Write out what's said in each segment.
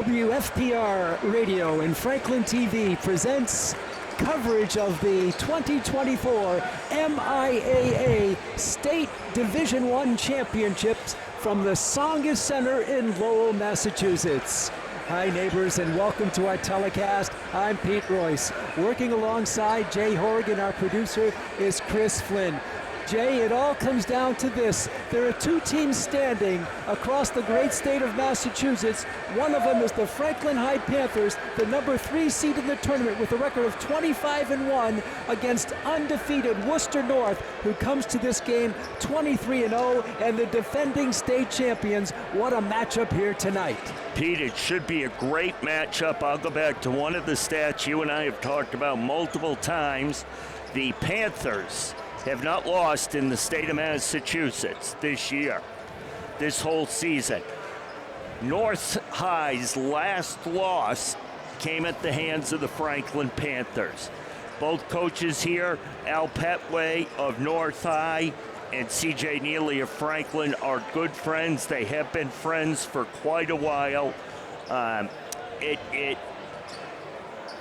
WFPR Radio and Franklin TV presents coverage of the 2024 MIAA State Division I Championships from the Tsongas Center in Lowell, Massachusetts. Hi neighbors, and welcome to our telecast. I'm Pete Royce. Working alongside Jay Horrigan, our producer, is Chris Flynn. Jay, it all comes down to this. There are two teams standing across the great state of Massachusetts. One of them is the Franklin High Panthers, the number 3 seed in the tournament with a record of 25-1 against undefeated Worcester North, who comes to this game 23-0, and the defending state champions. What a matchup here tonight. Pete, it should be a great matchup. I'll go back to one of the stats you and I have talked about multiple times. The Panthers have not lost in the state of Massachusetts this year, this whole season. North High's last loss came at the hands of the Franklin Panthers. Both coaches here, Al Petway of North High and C.J. Neely of Franklin, are good friends. They have been friends for quite a while.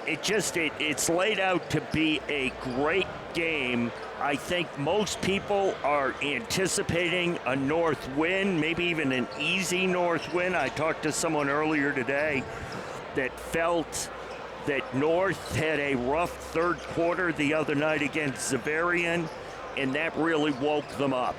It's laid out to be a great game. I think most people are anticipating a North win, maybe even an easy North win. I talked to someone earlier today that felt that North had a rough third quarter the other night against Xaverian, and that really woke them up.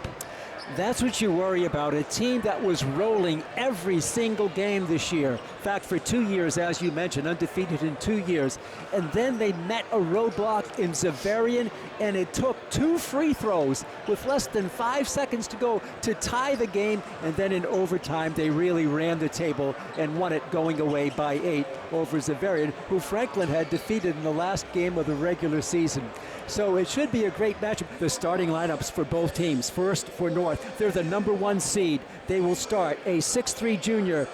That's what you worry about, a team that was rolling every single game this year. In fact, for 2 years, as you mentioned, undefeated in 2 years. And then they met a roadblock in Xaverian, and it took 2 free throws with less than 5 seconds to go to tie the game. And then in overtime, they really ran the table and won it, going away by 8 over Xaverian, who Franklin had defeated in the last game of the regular season. So it should be a great matchup. The starting lineups for both teams. First, for North, they're the number 1 seed. They will start a 6'3" junior,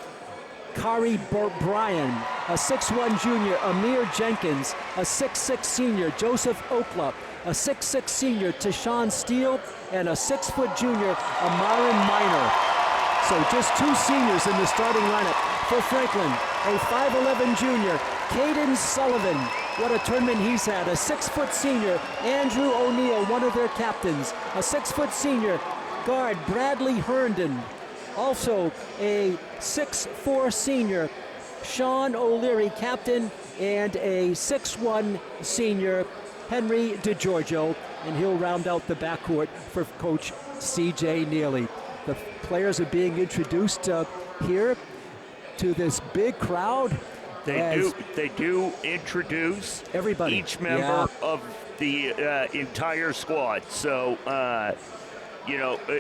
Kari Bryan, a 6'1" junior, Amir Jenkins, a 6'6" senior, Joseph Okla, a 6'6" senior, Tashawn Steele, and a 6' junior, Amarin Minor. So just 2 seniors in the starting lineup. For Franklin, a 5'11" junior, Caden Sullivan. What a tournament he's had. A 6' senior, Andrew O'Neill, one of their captains. A 6' senior, guard Bradley Herndon. Also a 6'4" senior, Sean O'Leary, captain, and a 6'1" senior, Henry DeGiorgio, and he'll round out the backcourt for Coach C.J. Neely. The players are being introduced here to this big crowd. They do introduce everybody, each member of the entire squad. So,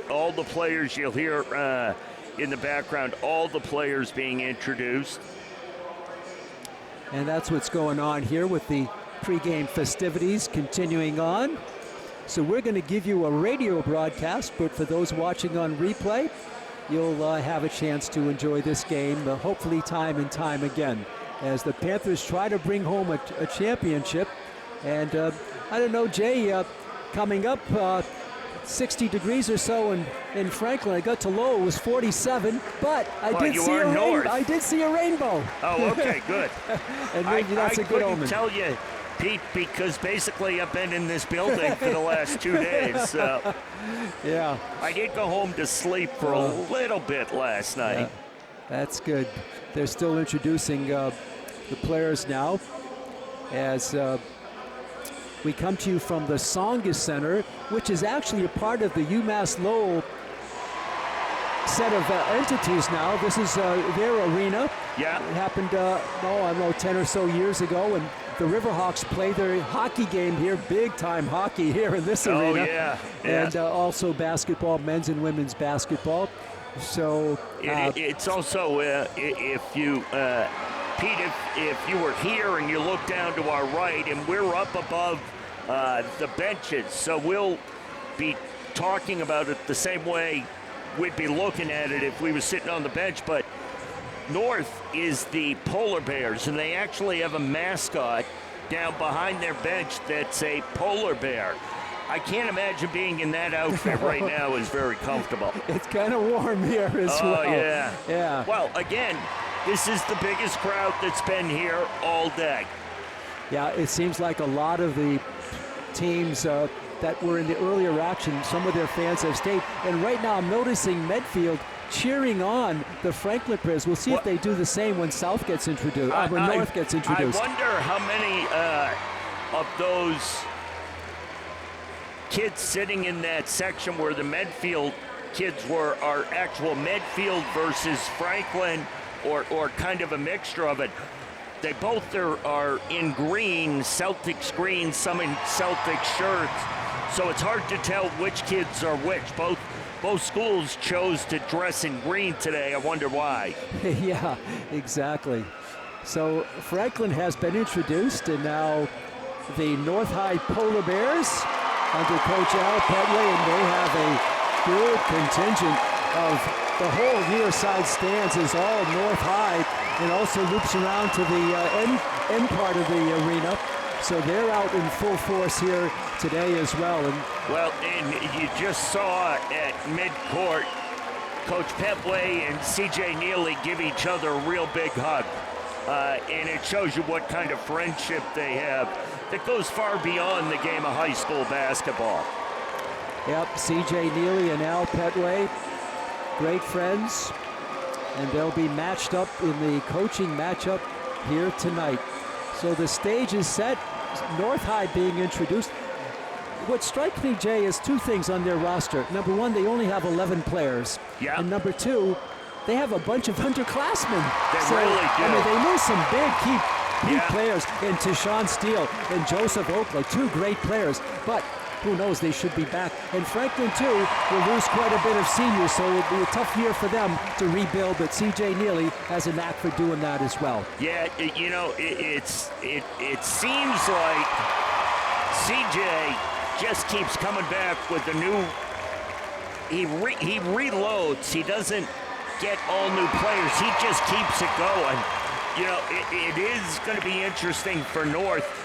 all the players you'll hear in the background, all the players being introduced. And that's what's going on here with the pregame festivities continuing on. So we're going to give you a radio broadcast, but for those watching on replay, you'll have a chance to enjoy this game, hopefully time and time again, as the Panthers try to bring home a championship. And I don't know, Jay, coming up 60 degrees or so in Franklin. I got to Lowell, it was 47, but I did see a rainbow. Oh, okay, good. And maybe that's a good omen. I couldn't tell you, Pete, because basically I've been in this building for the last 2 days. So yeah. I did go home to sleep for a little bit last night. Yeah, that's good. They're still introducing the players now as we come to you from the Tsongas Center, which is actually a part of the UMass Lowell set of entities now. This is their arena. Yeah. It happened, 10 or so years ago, and the Riverhawks play their hockey game here, big-time hockey here in this arena. Oh, yeah. And also basketball, men's and women's basketball. So it's also, if you, Pete, if you were here and you look down to our right, and we're up above the benches, so we'll be talking about it the same way we'd be looking at it if we were sitting on the bench. But North is the Polar Bears, and they actually have a mascot down behind their bench that's a polar bear. I can't imagine being in that outfit right now is very comfortable. It's kind of warm here as well. Oh, yeah. Yeah. Well, again, This is the biggest crowd that's been here all day. Yeah, it seems like a lot of the teams that were in the earlier action, some of their fans have stayed. And right now I'm noticing Medfield cheering on the Franklin players. We'll see if they do the same when South gets introduced, when North gets introduced. I wonder how many of those kids sitting in that section where the Medfield kids were are actual Medfield versus Franklin, or kind of a mixture of it. They both are in green, Celtics green, some in Celtics shirts. So it's hard to tell which kids are which. Both schools chose to dress in green today. I wonder why. Yeah, exactly. So Franklin has been introduced, and now the North High Polar Bears under Coach Al Petley, and they have a good contingent of the whole near side stands is all North High, and also loops around to the end part of the arena. So they're out in full force here today as well. And you just saw at midcourt, Coach Petley and C.J. Neely give each other a real big hug. And it shows you what kind of friendship they have that goes far beyond the game of high school basketball. Yep, C.J. Neely and Al Petley, great friends. And they'll be matched up in the coaching matchup here tonight. So the stage is set, North High being introduced. What strikes me, Jay, is two things on their roster. Number one, they only have 11 players. Yeah. And number two, they have a bunch of underclassmen. They really do. I mean, they lose some big key players in Tashawn Steele and Joseph Oakley, two great players. But who knows, they should be back. And Franklin, too, will lose quite a bit of seniors, so it'll be a tough year for them to rebuild, but C.J. Neely has a knack for doing that as well. Yeah, it seems like C.J. just keeps coming back with a new, he reloads. He doesn't get all new players. He just keeps it going. It is going to be interesting for North.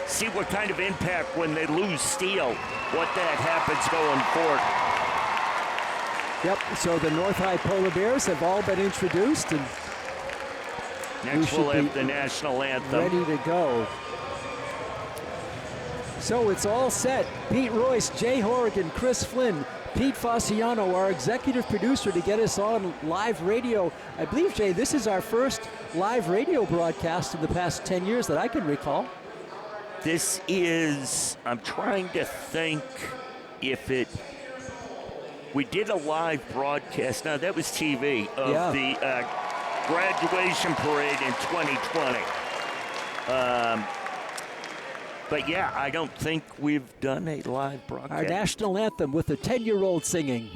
See what kind of impact when they lose Steele, what that happens going forward. Yep, so the North High Polar Bears have all been introduced, and next we'll have the national anthem. Ready to go. So it's all set. Pete Royce, Jay Horrigan, Chris Flynn, Pete Fasciano, our executive producer, to get us on live radio. I believe, Jay, this is our first live radio broadcast in the past 10 years that I can recall. This is, I'm trying to think if we did a live broadcast, now that was TV, of the graduation parade in 2020. But yeah, I don't think we've done a live broadcast. Our national anthem with a 10-year-old singing.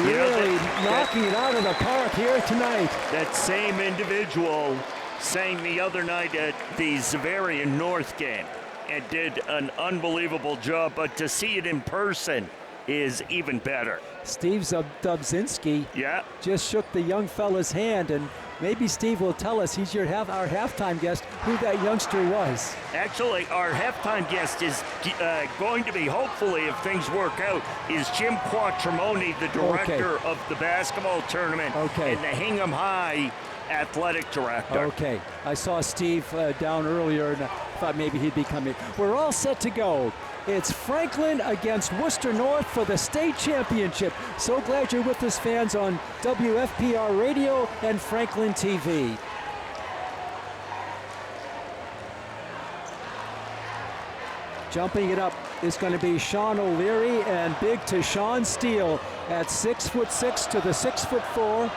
really knocking it out of the park here tonight. That same individual sang the other night at the Zavarian North game and did an unbelievable job, but to see it in person is even better. Steve Dubzinski just shook the young fella's hand, and maybe Steve will tell us, he's our halftime guest, who that youngster was. Actually, our halftime guest is going to be, hopefully, if things work out, is Jim Quattromoni, the director of the basketball tournament and the Hingham High athletic director. Okay, I saw Steve down earlier and I thought maybe he'd be coming. We're all set to go. It's Franklin against Worcester North for the state championship. So glad you're with us, fans, on WFPR Radio and Franklin TV. Jumping it up is going to be Sean O'Leary, and big to Sean Steele at 6'6" to the 6'4".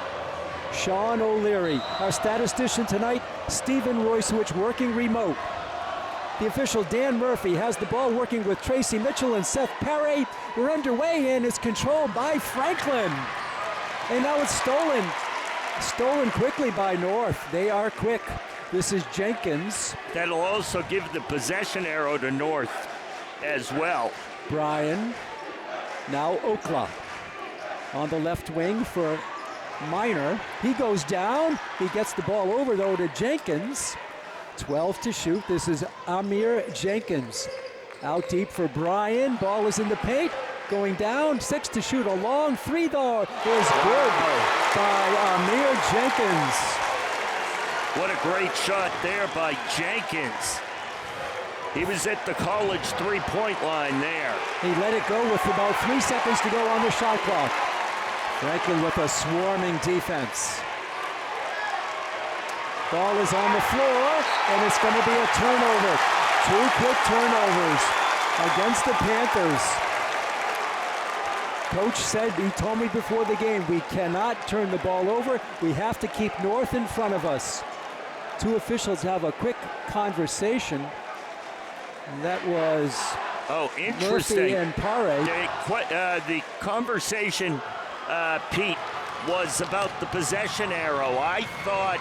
Sean O'Leary. Our statistician tonight, Stephen Royswich, working remote. The official, Dan Murphy, has the ball, working with Tracy Mitchell and Seth Perry. We're underway, and it's controlled by Franklin. And now it's stolen. Stolen quickly by North. They are quick. This is Jenkins. That'll also give the possession arrow to North as well. Bryan. Now Okla on the left wing for Minor. He goes down. He gets the ball over, though, to Jenkins. 12 to shoot. This is Amir Jenkins. Out deep for Bryan. Ball is in the paint. Going down. 6 to shoot. A long three, though, is good by Amir Jenkins. What a great shot there by Jenkins. He was at the college three-point line there. He let it go with about 3 seconds to go on the shot clock. Franklin with a swarming defense. Ball is on the floor, and it's going to be a turnover. 2 quick turnovers against the Panthers. Coach said, he told me before the game, we cannot turn the ball over. We have to keep North in front of us. 2 officials have a quick conversation. And that was interesting. Murphy and Pare. The conversation, Pete, was about the possession arrow. I thought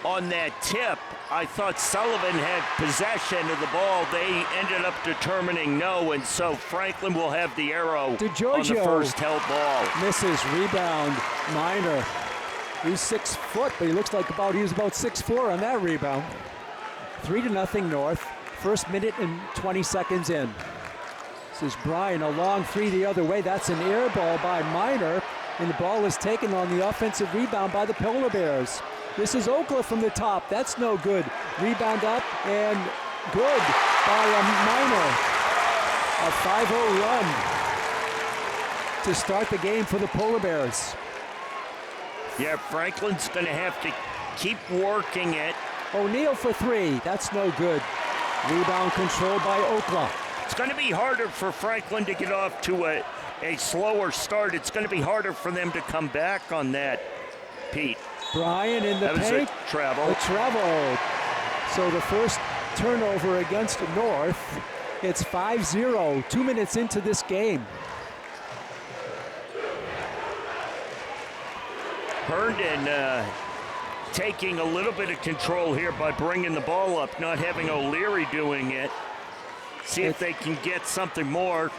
on that tip, I thought Sullivan had possession of the ball. They ended up determining no, and so Franklin will have the arrow on the first held ball. Misses, rebound, Minor. He's 6 foot, but he looks like he was about 6'4" on that rebound. 3-0 North. First minute and 20 seconds in. This is Bryan, a long three the other way. That's an air ball by Minor, and the ball is taken on the offensive rebound by the Polar Bears. This is Okla from the top. That's no good. Rebound up and good by a Minor. A 5-0 run to start the game for the Polar Bears. Yeah, Franklin's going to have to keep working it. O'Neal for 3. That's no good. Rebound controlled by Okla. It's going to be harder for Franklin to get off to a slower start. It's going to be harder for them to come back on that, Pete. Bryan in the paint. That was a travel. A travel. So the first turnover against North. It's 5-0, 2 minutes into this game. Herndon taking a little bit of control here by bringing the ball up, not having O'Leary doing it. See if they can get something more.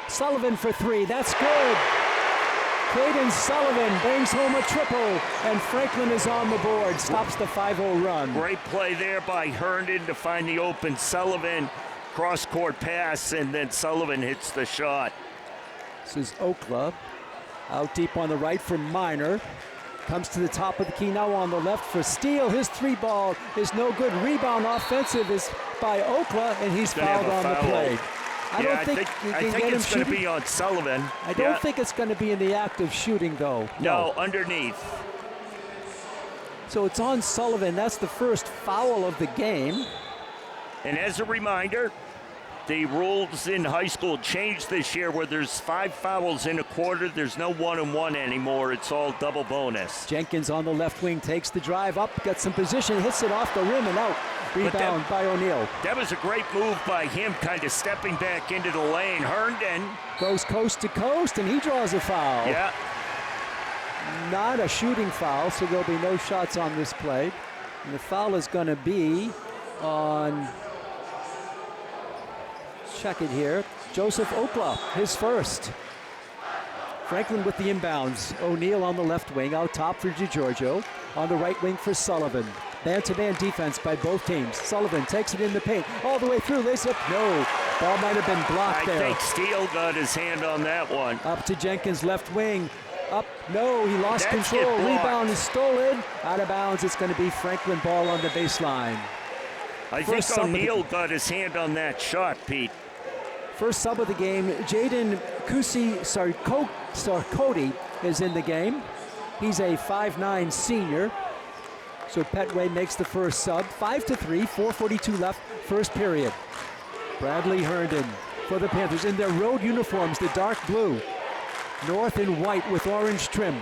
Sullivan for 3, that's good. Caden Sullivan brings home a triple, and Franklin is on the board, stops the 5-0 run. Great play there by Herndon to find the open Sullivan. Cross-court pass, and then Sullivan hits the shot. This is Okla, out deep on the right for Minor. Comes to the top of the key now on the left for Steele. His 3-ball is no good. Rebound offensive is by Okla, and he's fouled on the play. I don't think it's going to be on Sullivan. I don't think it's going to be in the act of shooting, though. No, underneath. So it's on Sullivan. That's the first foul of the game. And as a reminder, the rules in high school changed this year where there's 5 fouls in a quarter. There's no 1-and-1 anymore. It's all double bonus. Jenkins on the left wing takes the drive up, gets some position, hits it off the rim and out. Rebound by O'Neal. That was a great move by him, kind of stepping back into the lane. Herndon Goes coast to coast, and he draws a foul. Yeah. Not a shooting foul, so there'll be no shots on this play. And the foul is going to be on, check it here, Joseph Okla, his first. Franklin with the inbounds. O'Neal on the left wing, out top for DiGiorgio. On the right wing for Sullivan. Man-to-man defense by both teams. Sullivan takes it in the paint, all the way through, lays it up. No, ball might have been blocked there. I think Steele got his hand on that one. Up to Jenkins, left wing. Up, no, he lost control. Rebound is stolen. Out of bounds, it's going to be Franklin ball on the baseline. I think O'Neal got his hand on that shot, Pete. First sub of the game, Jaden Sarkody is in the game. He's a 5'9" senior. So Petway makes the first sub. 5-3, 4:42 left, first period. Bradley Herndon for the Panthers in their road uniforms, the dark blue. North in white with orange trim.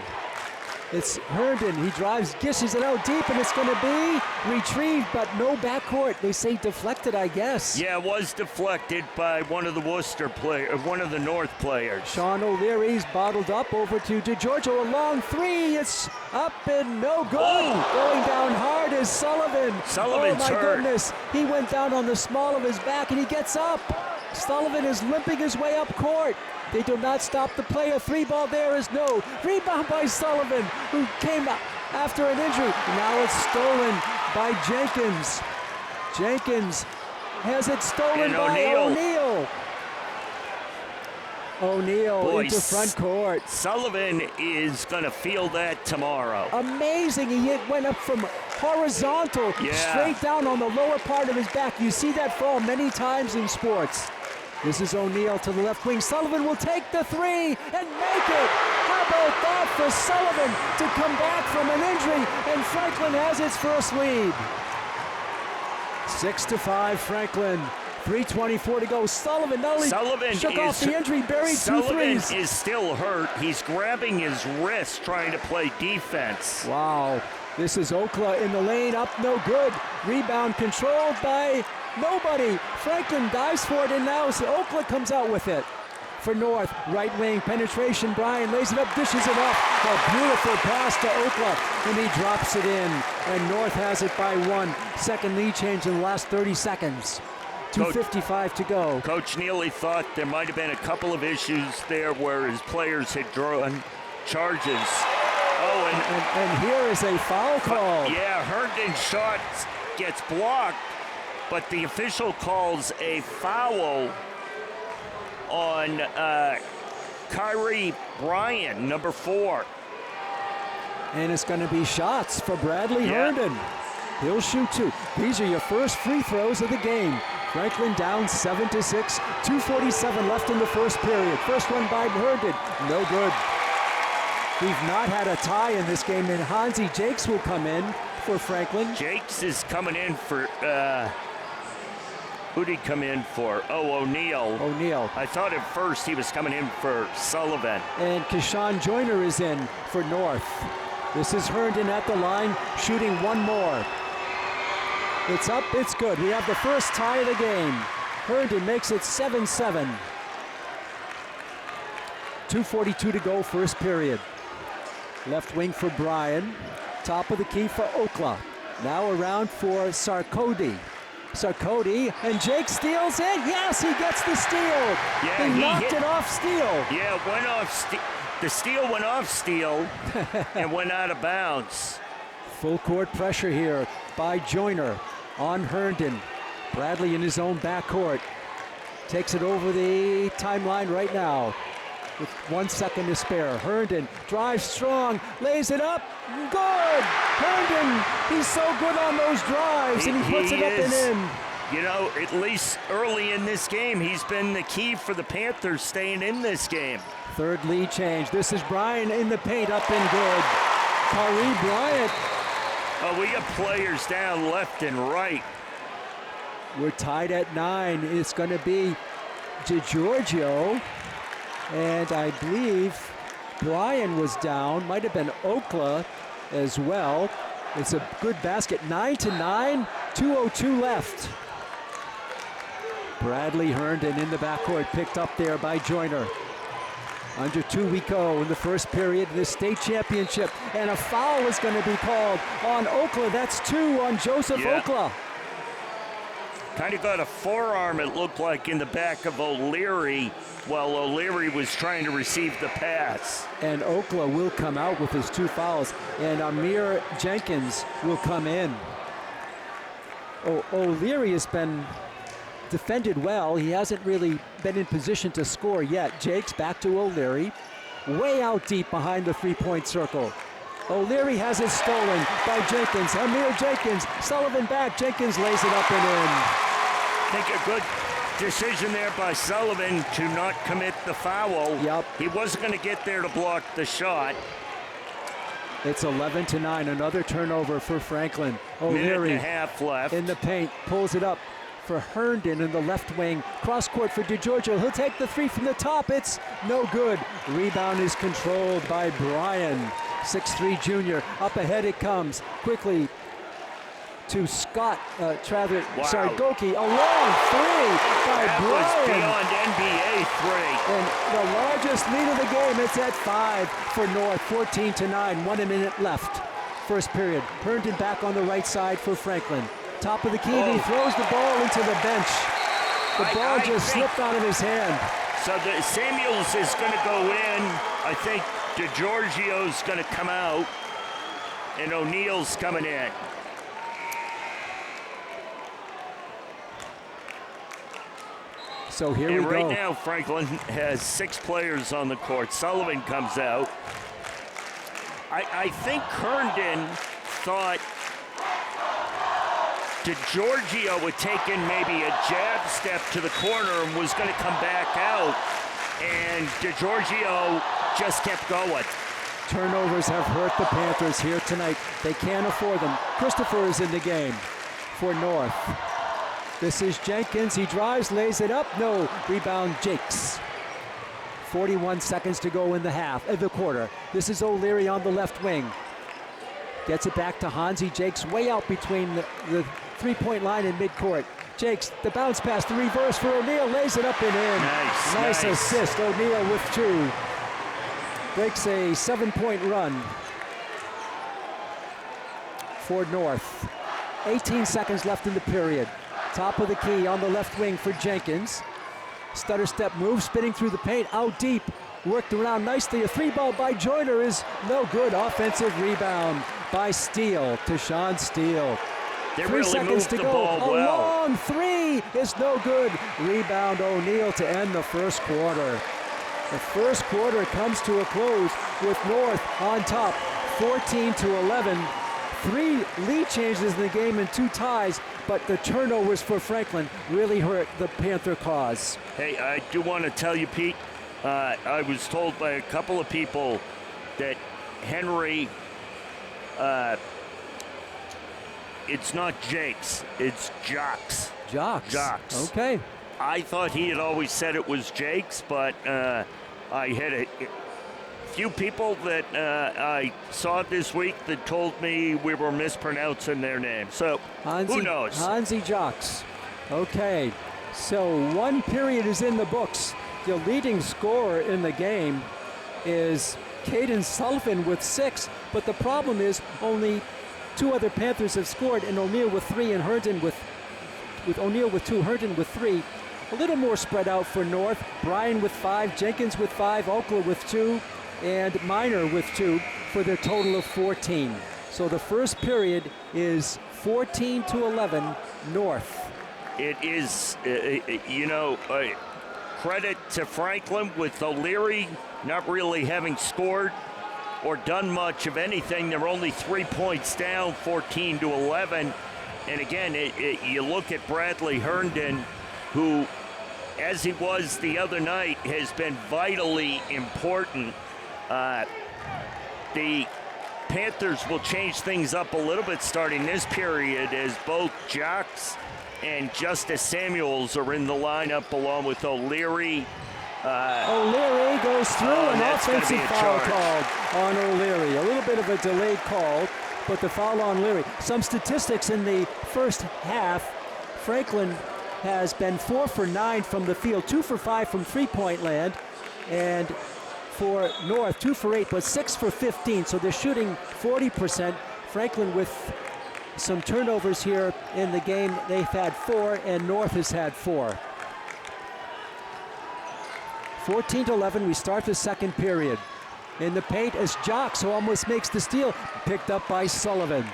It's Herndon, he drives, dishes it out deep, and it's going to be retrieved, but no backcourt. They say deflected, I guess. Yeah, it was deflected by one of the Worcester players, one of the North players. Sean O'Leary's bottled up over to DiGiorgio, a long three, it's up and no good. Oh. Going down hard is Sullivan. Sullivan's oh my hurt. goodness, he went down on the small of his back and he gets up. Sullivan is limping his way up court. They do not stop the play. A three ball there is no. Rebound by Sullivan, who came after an injury. Now it's stolen by Jenkins. Jenkins has it stolen by O'Neal. O'Neal into front court. Sullivan is going to feel that tomorrow. Amazing. He went up from horizontal straight down on the lower part of his back. You see that fall many times in sports. This is O'Neal to the left wing. Sullivan will take the three and make it. How about that for Sullivan to come back from an injury, and Franklin has its first lead. 6-5 Franklin. 3:24 to go. Sullivan not only shook off the injury, buried two threes. Sullivan is still hurt. He's grabbing his wrist trying to play defense. Wow. This is Okla in the lane, up no good. Rebound controlled by nobody. Franklin dives for it, and now Okla comes out with it. For North, right wing penetration. Bryan lays it up, dishes it up. A beautiful pass to Okla, and he drops it in. And North has it by one. Second lead change in the last 30 seconds. 2:55 to go. Coach Neely thought there might have been a couple of issues there where his players had drawn charges. Oh, and here is a foul call. Yeah, Herndon's shot gets blocked, but the official calls a foul on Kyrie Bryan, number 4. And it's going to be shots for Bradley Herndon. He'll shoot two. These are your first free throws of the game. Franklin down 7-6. 2:47 left in the first period. First one by Herndon. No good. We've not had a tie in this game, and Hansi Jakes will come in for Franklin. Jakes is coming in for, who'd he come in for? Oh, O'Neal. O'Neal. I thought at first he was coming in for Sullivan. And Keshawn Joyner is in for North. This is Herndon at the line, shooting one more. It's up, it's good. We have the first tie of the game. Herndon makes it 7-7. 2:42 to go, first period. Left wing for Bryan. Top of the key for Okla. Now around for Sarkody. Sarkody, and Jake steals it. Yes, he gets the steal. Yeah, he knocked it off Steele. Yeah, it went off. The steal went off Steele and went out of bounds. Full court pressure here by Joyner on Herndon. Bradley in his own backcourt. Takes it over the timeline right now with 1 second to spare. Herndon drives strong, lays it up, good! Herndon, he's so good on those drives, and he puts it up and in. You know, at least early in this game, he's been the key for the Panthers staying in this game. Third lead change. This is Bryan in the paint, up and good. Kyrie Bryant. Oh, we got players down left and right. We're tied at 9. It's going to be DiGiorgio. And I believe Bryan was down. Might have been Okla as well. It's a good basket. 9-9. 2:02 left. Bradley Herndon in the backcourt, picked up there by Joyner. Under 2 we go in the first period of the state championship, and a foul is going to be called on Okla. That's 2 on Joseph Okla. Kind of got a forearm, it looked like, in the back of O'Leary while O'Leary was trying to receive the pass. And Okla will come out with his 2 fouls, and Amir Jenkins will come in. O'Leary has been defended well. He hasn't really been in position to score yet. Jakes back to O'Leary, way out deep behind the 3-point circle. O'Leary has it stolen by Jenkins. Amir Jenkins, Sullivan back. Jenkins lays it up and in. I think a good decision there by Sullivan to not commit the foul. Yep. He wasn't going to get there to block the shot. It's 11-9, another turnover for Franklin. Minute O'Leary and a half left. in the paint, pulls it up for Herndon in the left wing. Cross court for DeGiorgio. He'll take the 3 from the top. It's no good. Rebound is controlled by Bryan. 6'3" junior. Up ahead it comes. Quickly to Scott, Goki. A long 3 by That Bryan. was beyond NBA 3. And the largest lead of the game, it's at 5 for North, 14-9, 1 minute left. First period. Herndon back on the right side for Franklin. Top of the key, he throws the ball into the bench. The ball just slipped out of his hand. So Samuels is going to go in. I think DeGiorgio's going to come out, and O'Neal's coming in. So here we go. Right now, Franklin has 6 players on the court. Sullivan comes out. I think Herndon thought DeGiorgio had taken maybe a jab step to the corner and was going to come back out, and DeGiorgio just kept going. Turnovers have hurt the Panthers here tonight. They can't afford them. Christopher is in the game for North. This is Jenkins. He drives, lays it up. No. Rebound, Jakes. 41 seconds to go in the quarter. This is O'Leary on the left wing. Gets it back to Hansi. Jakes way out between the 3-point line and midcourt. Jakes, the bounce pass, the reverse for O'Neal, lays it up and in. Nice assist. O'Neal with 2. Breaks a 7-point run for North. 18 seconds left in the period. Top of the key on the left wing for Jenkins. Stutter step move, spinning through the paint, out deep. Worked around nicely. A 3-ball by Joyner is no good. Offensive rebound by Steele, to Sean Steele. 3 seconds to go. A long 3 is no good. Rebound O'Neal to end the first quarter. The first quarter comes to a close with North on top, 14-11. 3 lead changes in the game and 2 ties, but the turnovers for Franklin really hurt the Panther cause. Hey, I do want to tell you, Pete, I was told by a couple of people that Henry, it's not Jakes, it's Jocks. Jocks. Okay. I thought he had always said it was Jakes, but I had a few people that I saw this week that told me we were mispronouncing their name. So who knows? Hansi Jocks. Okay. So 1 period is in the books. The leading scorer in the game is Caden Sullivan with 6, but the problem is only 2 other Panthers have scored, and O'Neal with 3 and Herndon with O'Neal with 2, Herndon with 3. A little more spread out for North. Bryan with 5, Jenkins with 5, Okla with 2, and Minor with 2 for their total of 14. So the first period is 14-11 North. It is, credit to Franklin with O'Leary not really having scored or done much of anything. They're only 3 points down, 14-11. And again, you look at Bradley Herndon, who, as he was the other night, has been vitally important. The Panthers will change things up a little bit starting this period as both Jocks and Justice Samuels are in the lineup along with O'Leary. O'Leary goes through, an offensive foul called on O'Leary. A little bit of a delayed call. but the foul on Leary. Some statistics in the first half. Franklin has been 4 for 9 from the field, 2 for 5 from three-point land, and for North, 2 for 8, but 6 for 15, so they're shooting 40%. Franklin with some turnovers here in the game. They've had 4, and North has had 4. 14-11, we start the second period. In the paint is Jocks, who almost makes the steal, picked up by Sullivan.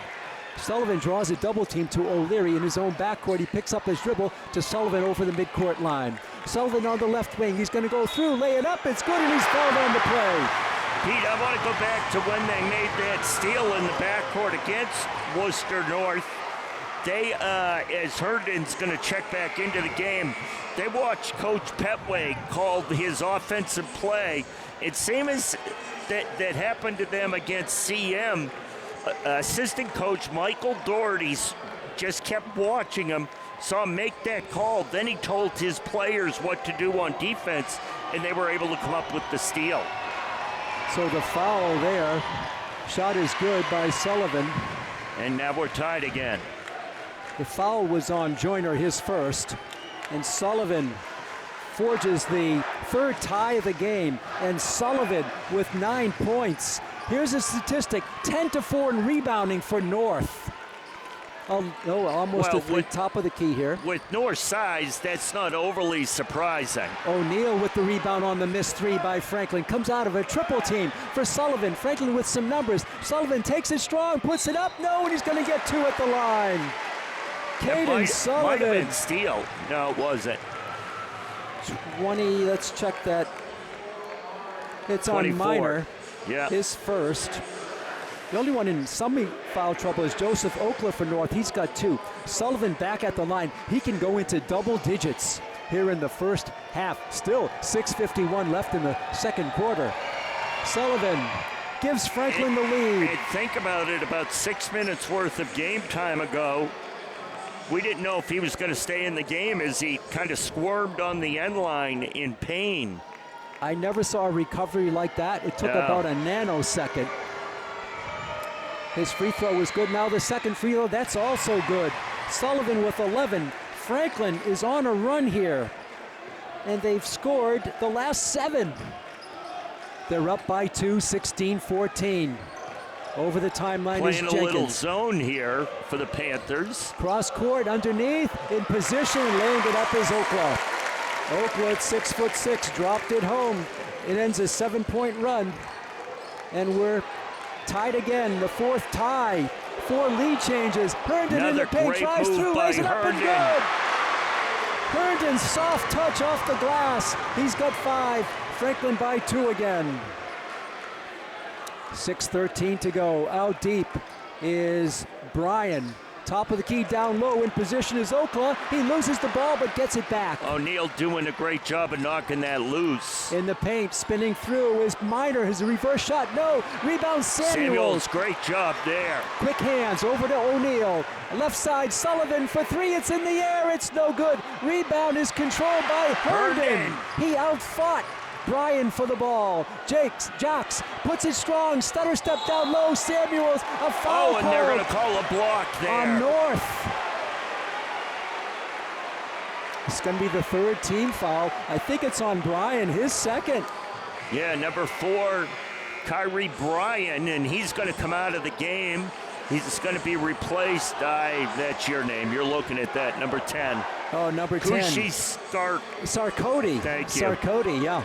Sullivan draws a double team to O'Leary in his own backcourt. He picks up his dribble to Sullivan over the midcourt line. Sullivan on the left wing, he's gonna go through, lay it up, it's good, and he's fouled on the play. Pete, I want to go back to when they made that steal in the backcourt against Worcester North. They, as Herndon's going to check back into the game, they watched Coach Petway call his offensive play. It same as that happened to them against CM. Assistant coach Michael Doherty just kept watching him, saw him make that call. Then he told his players what to do on defense, and they were able to come up with the steal. So the foul there, shot is good by Sullivan. And now we're tied again. The foul was on Joyner, his first, and Sullivan forges the third tie of the game, and Sullivan with 9 points. Here's a statistic, 10-4 in rebounding for North. Almost well, at the top of the key here. With North's size, that's not overly surprising. O'Neal with the rebound on the missed three by Franklin. Comes out of a triple team for Sullivan. Franklin with some numbers. Sullivan takes it strong, puts it up. No, and he's going to get 2 at the line. Caden Sullivan. Might have been steal. No, it wasn't. 20, let's check that. It's 24. on Minor. Yeah. His first. The only one in some foul trouble is Joseph Oakler for North. He's got 2. Sullivan back at the line. He can go into double digits here in the first half. Still 6:51 left in the second quarter. Sullivan gives Franklin the lead. And think about it, about 6 minutes worth of game time ago, we didn't know if he was going to stay in the game as he kind of squirmed on the end line in pain. I never saw a recovery like that. It took about a nanosecond. His free throw was good. Now the second free throw, that's also good. Sullivan with 11. Franklin is on a run here. And they've scored the last 7. They're up by 2, 16-14. Over the timeline is Jenkins. Playing a little zone here for the Panthers. Cross court underneath, in position, laying it up is Oakla. Oakla at 6'6", dropped it home. It ends a 7-point run. And we're tied again, the 4th tie. 4 lead changes. Herndon in the paint, drives through, lays it up and good. Herndon's soft touch off the glass. He's got 5. Franklin by 2 again. 6:13 to go. Out deep is Bryan. Top of the key, down low, in position is Oakla. He loses the ball but gets it back. O'Neal doing a great job of knocking that loose. In the paint, spinning through is Minor. His reverse shot, no. Rebound Samuels. Great job there. Quick hands over to O'Neal. Left side, Sullivan for 3. It's in the air. It's no good. Rebound is controlled by Herndon. He outfought Bryan for the ball. Jocks puts it strong. Stutter step down low. Samuels, a foul and they're going to call a block there. On North. It's going to be the 3rd team foul. I think it's on Bryan, his 2nd. Yeah, number 4, Kyrie Bryan, and he's going to come out of the game. He's going to be replaced by, that's your name, you're looking at that, number 10. Oh, number 10. Kushi Sarkodie. Thank you. Sarkodie, yeah.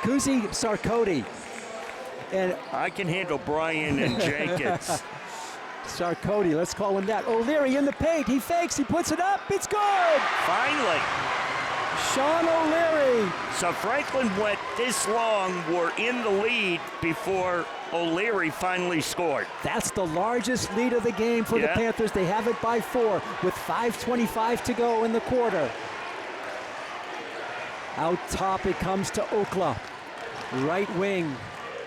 Kuzi Sarkodie. And I can handle Bryan and Jenkins. Sarkodie, let's call him that. O'Leary in the paint. He fakes, he puts it up. It's good. Finally. Sean O'Leary. So Franklin went this long, were in the lead before O'Leary finally scored. That's the largest lead of the game for the Panthers. They have it by 4 with 5:25 to go in the quarter. Out top it comes to Oakla. Right wing.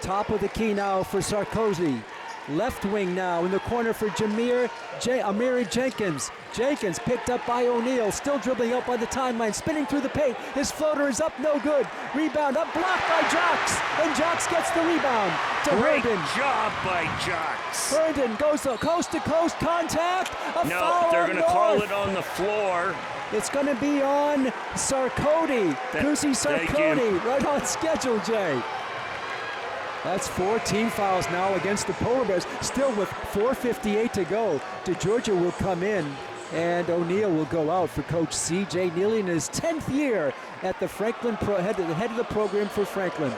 Top of the key now for Sarkozy. Left wing now in the corner for Amiri Jenkins. Jenkins picked up by O'Neal, still dribbling out by the timeline, spinning through the paint. His floater is up, no good. Rebound up, blocked by Jocks, and Jocks gets the rebound to Great Herndon. job by Jocks. Herndon goes to coast contact. No, Foul they're on going to call North. it on the floor. It's going to be on Sarkodie. Kusi thank Sarkodie, right on schedule, Jay. That's 4 team fouls now against the Polar Bears. Still with 4:58 to go. DeGiorgio will come in, and O'Neal will go out for Coach C.J. Neely in his 10th year at the Franklin head of the program for Franklin.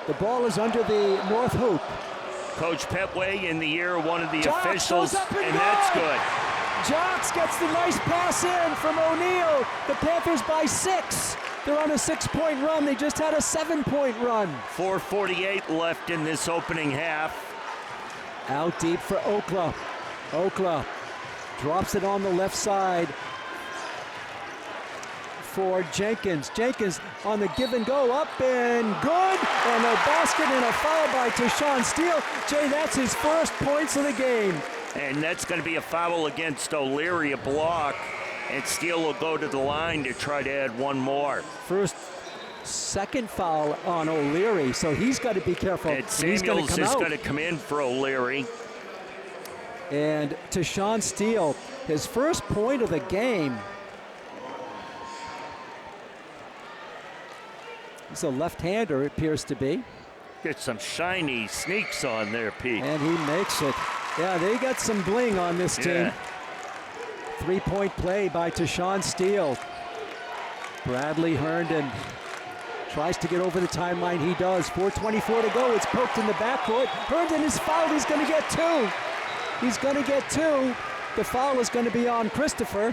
The ball is under the North hoop. Coach Petway in the year, one of the Jocks officials, goes up and that's good. good. Jocks gets the nice pass in from O'Neal. The Panthers by 6. They're on a 6-point run. They just had a 7-point run. 4:48 left in this opening half. Out deep for Okla. Okla drops it on the left side for Jenkins. Jenkins on the give and go, up and good. And a basket and a foul by Tashawn Steele. Jay, that's his first points of the game. And that's going to be a foul against O'Leary, a block. And Steele will go to the line to try to add one more. Second foul on O'Leary, so he's got to be careful. And Samuels is going to come in for O'Leary. And Tashawn Steele, his first point of the game. He's a left-hander, it appears to be. Get some shiny sneaks on there, Pete. And he makes it. Yeah, they got some bling on this team. Yeah. 3-point play by Tashawn Steele. Bradley Herndon tries to get over the timeline. He does. 4:24 to go. It's poked in the backcourt. Herndon is fouled. He's going to get 2. He's going to get 2. The foul is going to be on Christopher.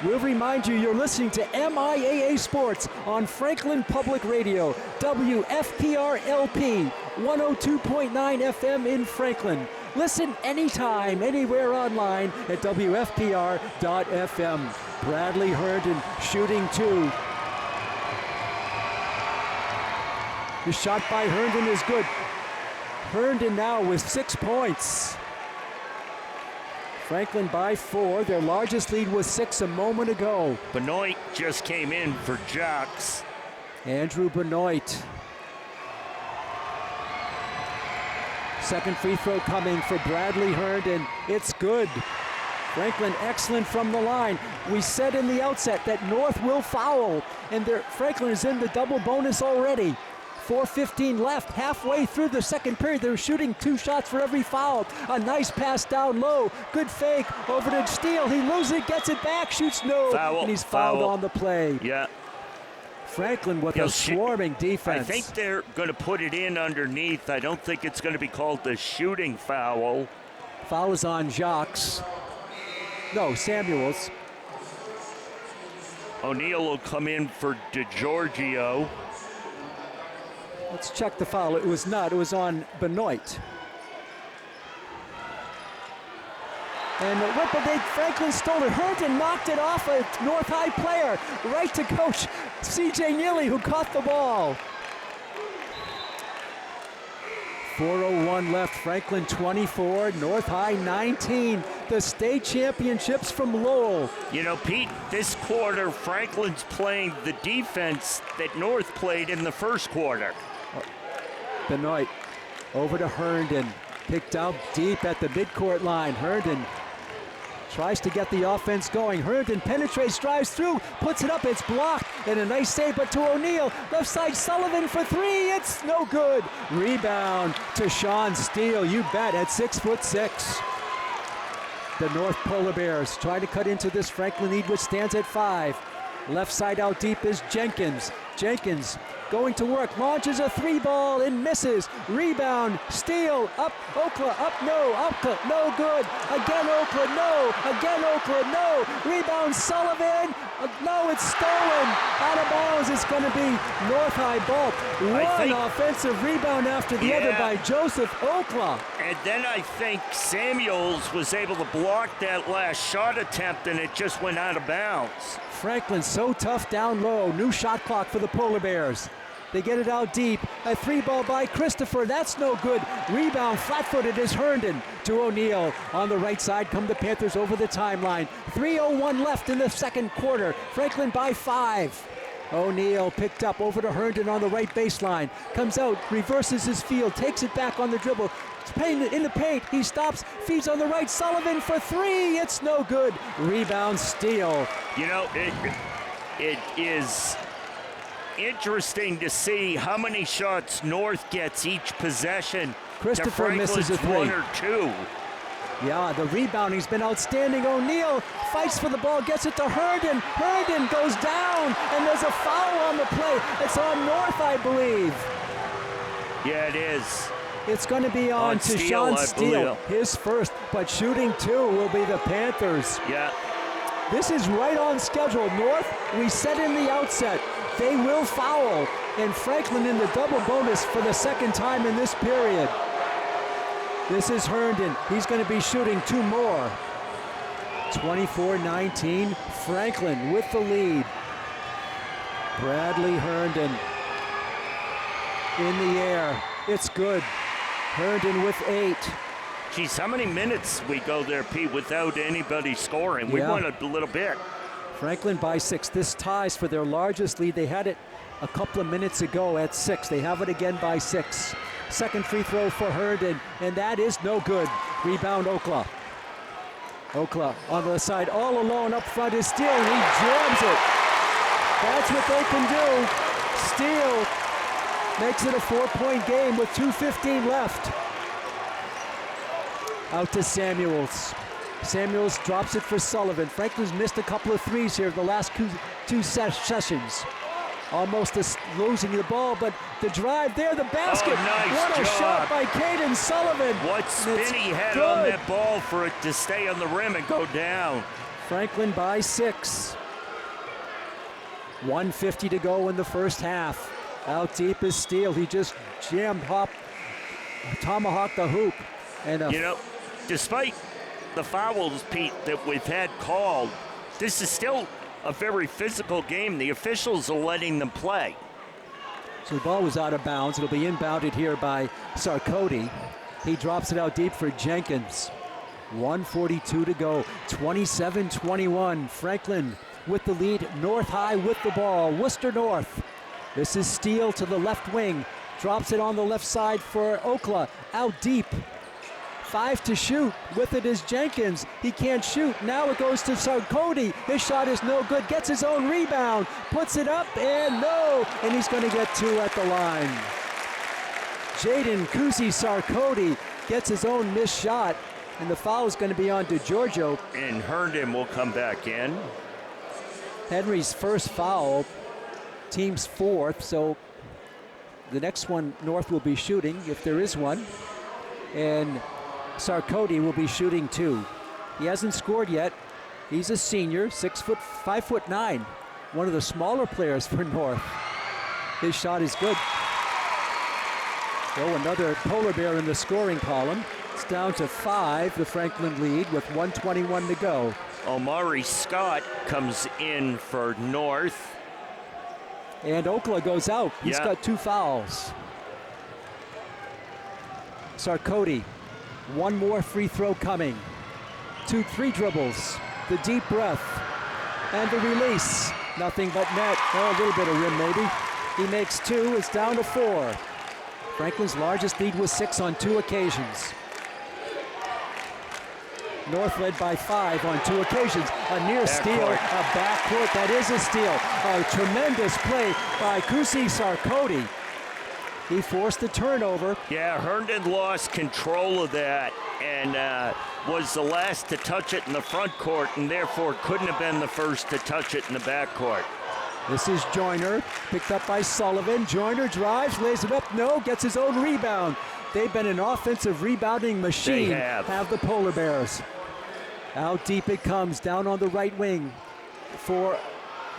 We'll remind you, you're listening to MIAA Sports on Franklin Public Radio, WFPR LP, 102.9 FM in Franklin. Listen anytime, anywhere online at WFPR.FM. Bradley Herndon shooting 2. The shot by Herndon is good. Herndon now with 6 points. Franklin by 4. Their largest lead was 6 a moment ago. Benoit just came in for Jocks. Andrew Benoit. Second free throw coming for Bradley Herndon. It's good. Franklin excellent from the line. We said in the outset that North will foul, and Franklin is in the double bonus already. 4:15 left, halfway through the second period. They're shooting 2 shots for every foul. A nice pass down low. Good fake over to Steele. He loses it, gets it back, shoots no, Foul, and he's fouled foul. on the play. Yeah. Franklin with a swarming defense. I think they're going to put it in underneath. I don't think it's going to be called the shooting foul. Foul is on Jocks. No, Samuels. O'Neal will come in for DeGiorgio. Let's check the foul. It was not. It was on Benoit. And Franklin stole it. Herndon knocked it off a North High player. Right to Coach C.J. Neely, who caught the ball. 4:01 left. Franklin 24, North High 19. The state championships from Lowell. You know, Pete, this quarter, Franklin's playing the defense that North played in the first quarter. Benoit over to Herndon. Picked out deep at the midcourt line. Herndon tries to get the offense going. Herndon penetrates, drives through, puts it up. It's blocked, and a nice save, but to O'Neal. Left side, Sullivan for 3. It's no good. Rebound to Tashawn Steele. You bet, at 6'6". The North Polar Bears try to cut into this Franklin lead, which stands at 5. Left side out deep is Jenkins. Jenkins going to work, launches a 3-ball and misses. Rebound, Steele, up, Okla, up, no, Okla, no good. Again Okla, no, again Okla, no. Rebound, Sullivan, no, it's stolen. Out of bounds, it's going to be North High ball. One offensive rebound after the other by Joseph Okla. And then I think Samuels was able to block that last shot attempt, and it just went out of bounds. Franklin so tough down low. New shot clock for the Polar Bears. They get it out deep. A 3-ball by Christopher. That's no good. Rebound, flat-footed is Herndon to O'Neal. On the right side come the Panthers over the timeline. 3:01 left in the second quarter. Franklin by 5. O'Neal picked up over to Herndon on the right baseline. Comes out, reverses his field, takes it back on the dribble. In the paint, he stops, feeds on the right. Sullivan for 3. It's no good. Rebound, steal. You know, it is interesting to see how many shots North gets each possession. Christopher misses a 3. 1 or 2. Yeah, the rebounding's been outstanding. O'Neal fights for the ball, gets it to Herndon. Herndon goes down, and there's a foul on the play. It's on North, I believe. Yeah, it is. It's going to be on to Steele, Sean Steele, believe. his first, but shooting 2 will be the Panthers. Yeah. This is right on schedule. North, we said in the outset, they will foul, and Franklin in the double bonus for the second time in this period. This is Herndon. He's going to be shooting 2 more. 24-19, Franklin with the lead. Bradley Herndon in the air. It's good. Herndon with 8. Geez, how many minutes we go there, Pete, without anybody scoring? We won a little bit. Franklin by 6. This ties for their largest lead. They had it a couple of minutes ago at 6. They have it again by 6. Second free throw for Herndon, and that is no good. Rebound, Okla. Okla on the side, all alone up front is Steele. He jams it. That's what they can do. Steele makes it a 4-point game with 2:15 left. Out to Samuels. Samuels drops it for Sullivan. Franklin's missed a couple of threes here the last two sessions. Almost losing the ball, but the drive there, the basket. Oh, nice what a job. Shot by Caden Sullivan. What spin he had good. on that ball for it to stay on the rim and go down. Franklin by 6. 1:50 to go in the first half. Out deep is Steele. He just tomahawked the hoop. And you know, despite the fouls, Pete, that we've had called, this is still a very physical game. The officials are letting them play. So the ball was out of bounds. It'll be inbounded here by Sarkodie. He drops it out deep for Jenkins. 1:42 to go. 27-21. Franklin with the lead. North High with the ball. Worcester North. This is Steele to the left wing. Drops it on the left side for Okla. Out deep. 5 to shoot. With it is Jenkins. He can't shoot. Now it goes to Sarkodie. His shot is no good. Gets his own rebound. Puts it up and no. And he's going to get 2 at the line. Jaden Kusi Sarkodie gets his own missed shot. And the foul is going to be on to Giorgio. And Herndon will come back in. Henry's first foul. Team's 4th. So the next one North will be shooting if there is one. And Sarkodie will be shooting 2. He hasn't scored yet. He's a senior, 5'9", one of the smaller players for North. His shot is good. Oh, another polar bear in the scoring column. It's down to 5, the Franklin lead with 1:21 to go. Omari Scott comes in for North. And Okla goes out. He's got 2 fouls. Sarkodie. One more free throw coming. 2-3 dribbles. The deep breath. And the release. Nothing but net. Oh, a little bit of rim maybe. He makes 2. It's down to 4. Franklin's largest lead was 6 on 2 occasions. North led by 5 on 2 occasions. A near steal, a backcourt. That is a steal. A tremendous play by Kusi Sarkodie. He forced the turnover. Yeah, Herndon lost control of that and was the last to touch it in the front court and therefore couldn't have been the first to touch it in the back court. This is Joyner, picked up by Sullivan. Joyner drives, lays it up, no, gets his own rebound. They've been an offensive rebounding machine. They have the Polar Bears. Out deep it comes, down on the right wing for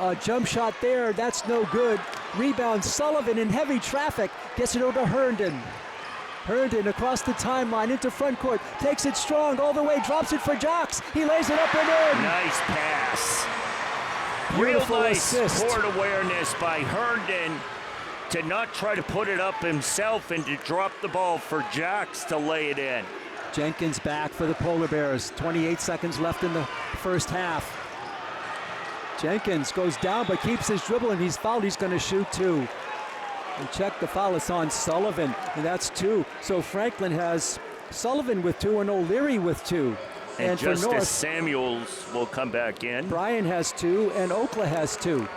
a jump shot there. That's no good. Rebound, Sullivan in heavy traffic. Gets it over to Herndon. Herndon across the timeline into front court. Takes it strong all the way, drops it for Jocks. He lays it up and in. Nice pass. Beautiful Real nice assist. court awareness by Herndon. to not try to put it up himself and to drop the ball for Jocks to lay it in. Jenkins back for the Polar Bears. 28 seconds left in the first half. Jenkins goes down but keeps his dribble, and he's fouled. He's going to shoot two. And check the foul. It's on Sullivan, and that's two. So Franklin has Sullivan with two and O'Leary with two. And for Justice North, Samuels will come back in. Bryan has two, and Okla has two.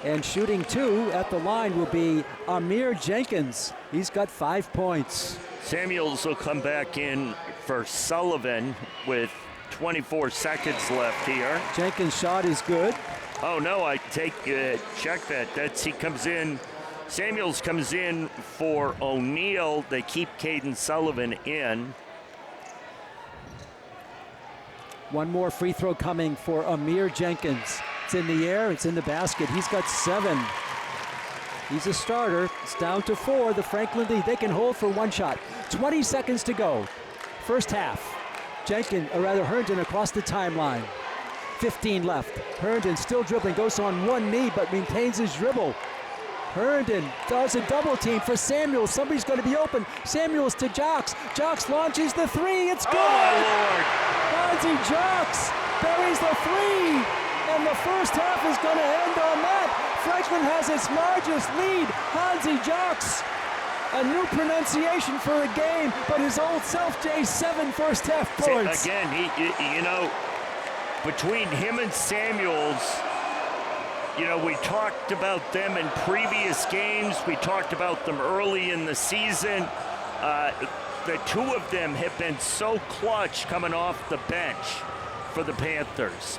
And shooting two at the line will be Amir Jenkins. He's got 5 points. Samuels will come back in for Sullivan with 24 seconds left here. Jenkins' shot is good. Oh no, I check that. He comes in. Samuels comes in for O'Neal. They keep Caden Sullivan in. One more free throw coming for Amir Jenkins. It's in the air, it's in the basket. He's got 7. He's a starter. It's down to 4. The Franklin lead. They can hold for one shot. 20 seconds to go. First half. Herndon across the timeline. 15 left. Herndon still dribbling, goes on one knee, but maintains his dribble. Herndon does a double team for Samuels. Somebody's going to be open. Samuels to Jocks. Jocks launches the three. It's good. Oh, Lord. Hansi Jocks buries the three. And the first half is going to end on that. Franklin has its largest lead. Hansi Jocks. A new pronunciation for the game, but his old self, Jay, 7 first half points. Again, between him and Samuels, we talked about them in previous games. We talked about them early in the season. The two of them have been so clutch coming off the bench for the Panthers.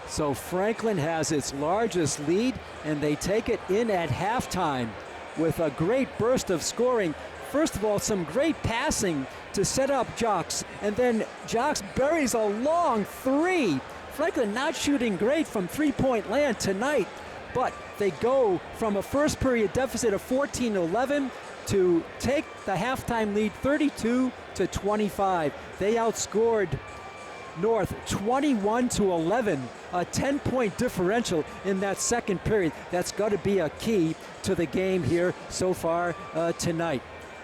So Franklin has its largest lead, and they take it in at halftime with a great burst of scoring. First of all, some great passing to set up Jocks, and then Jocks buries a long three. Franklin not shooting great from three-point land tonight, but they go from a first period deficit of 14-11 to take the halftime lead 32-25. They outscored North 21-11, a 10-point differential in that second period. That's got to be a key to the game here so far tonight.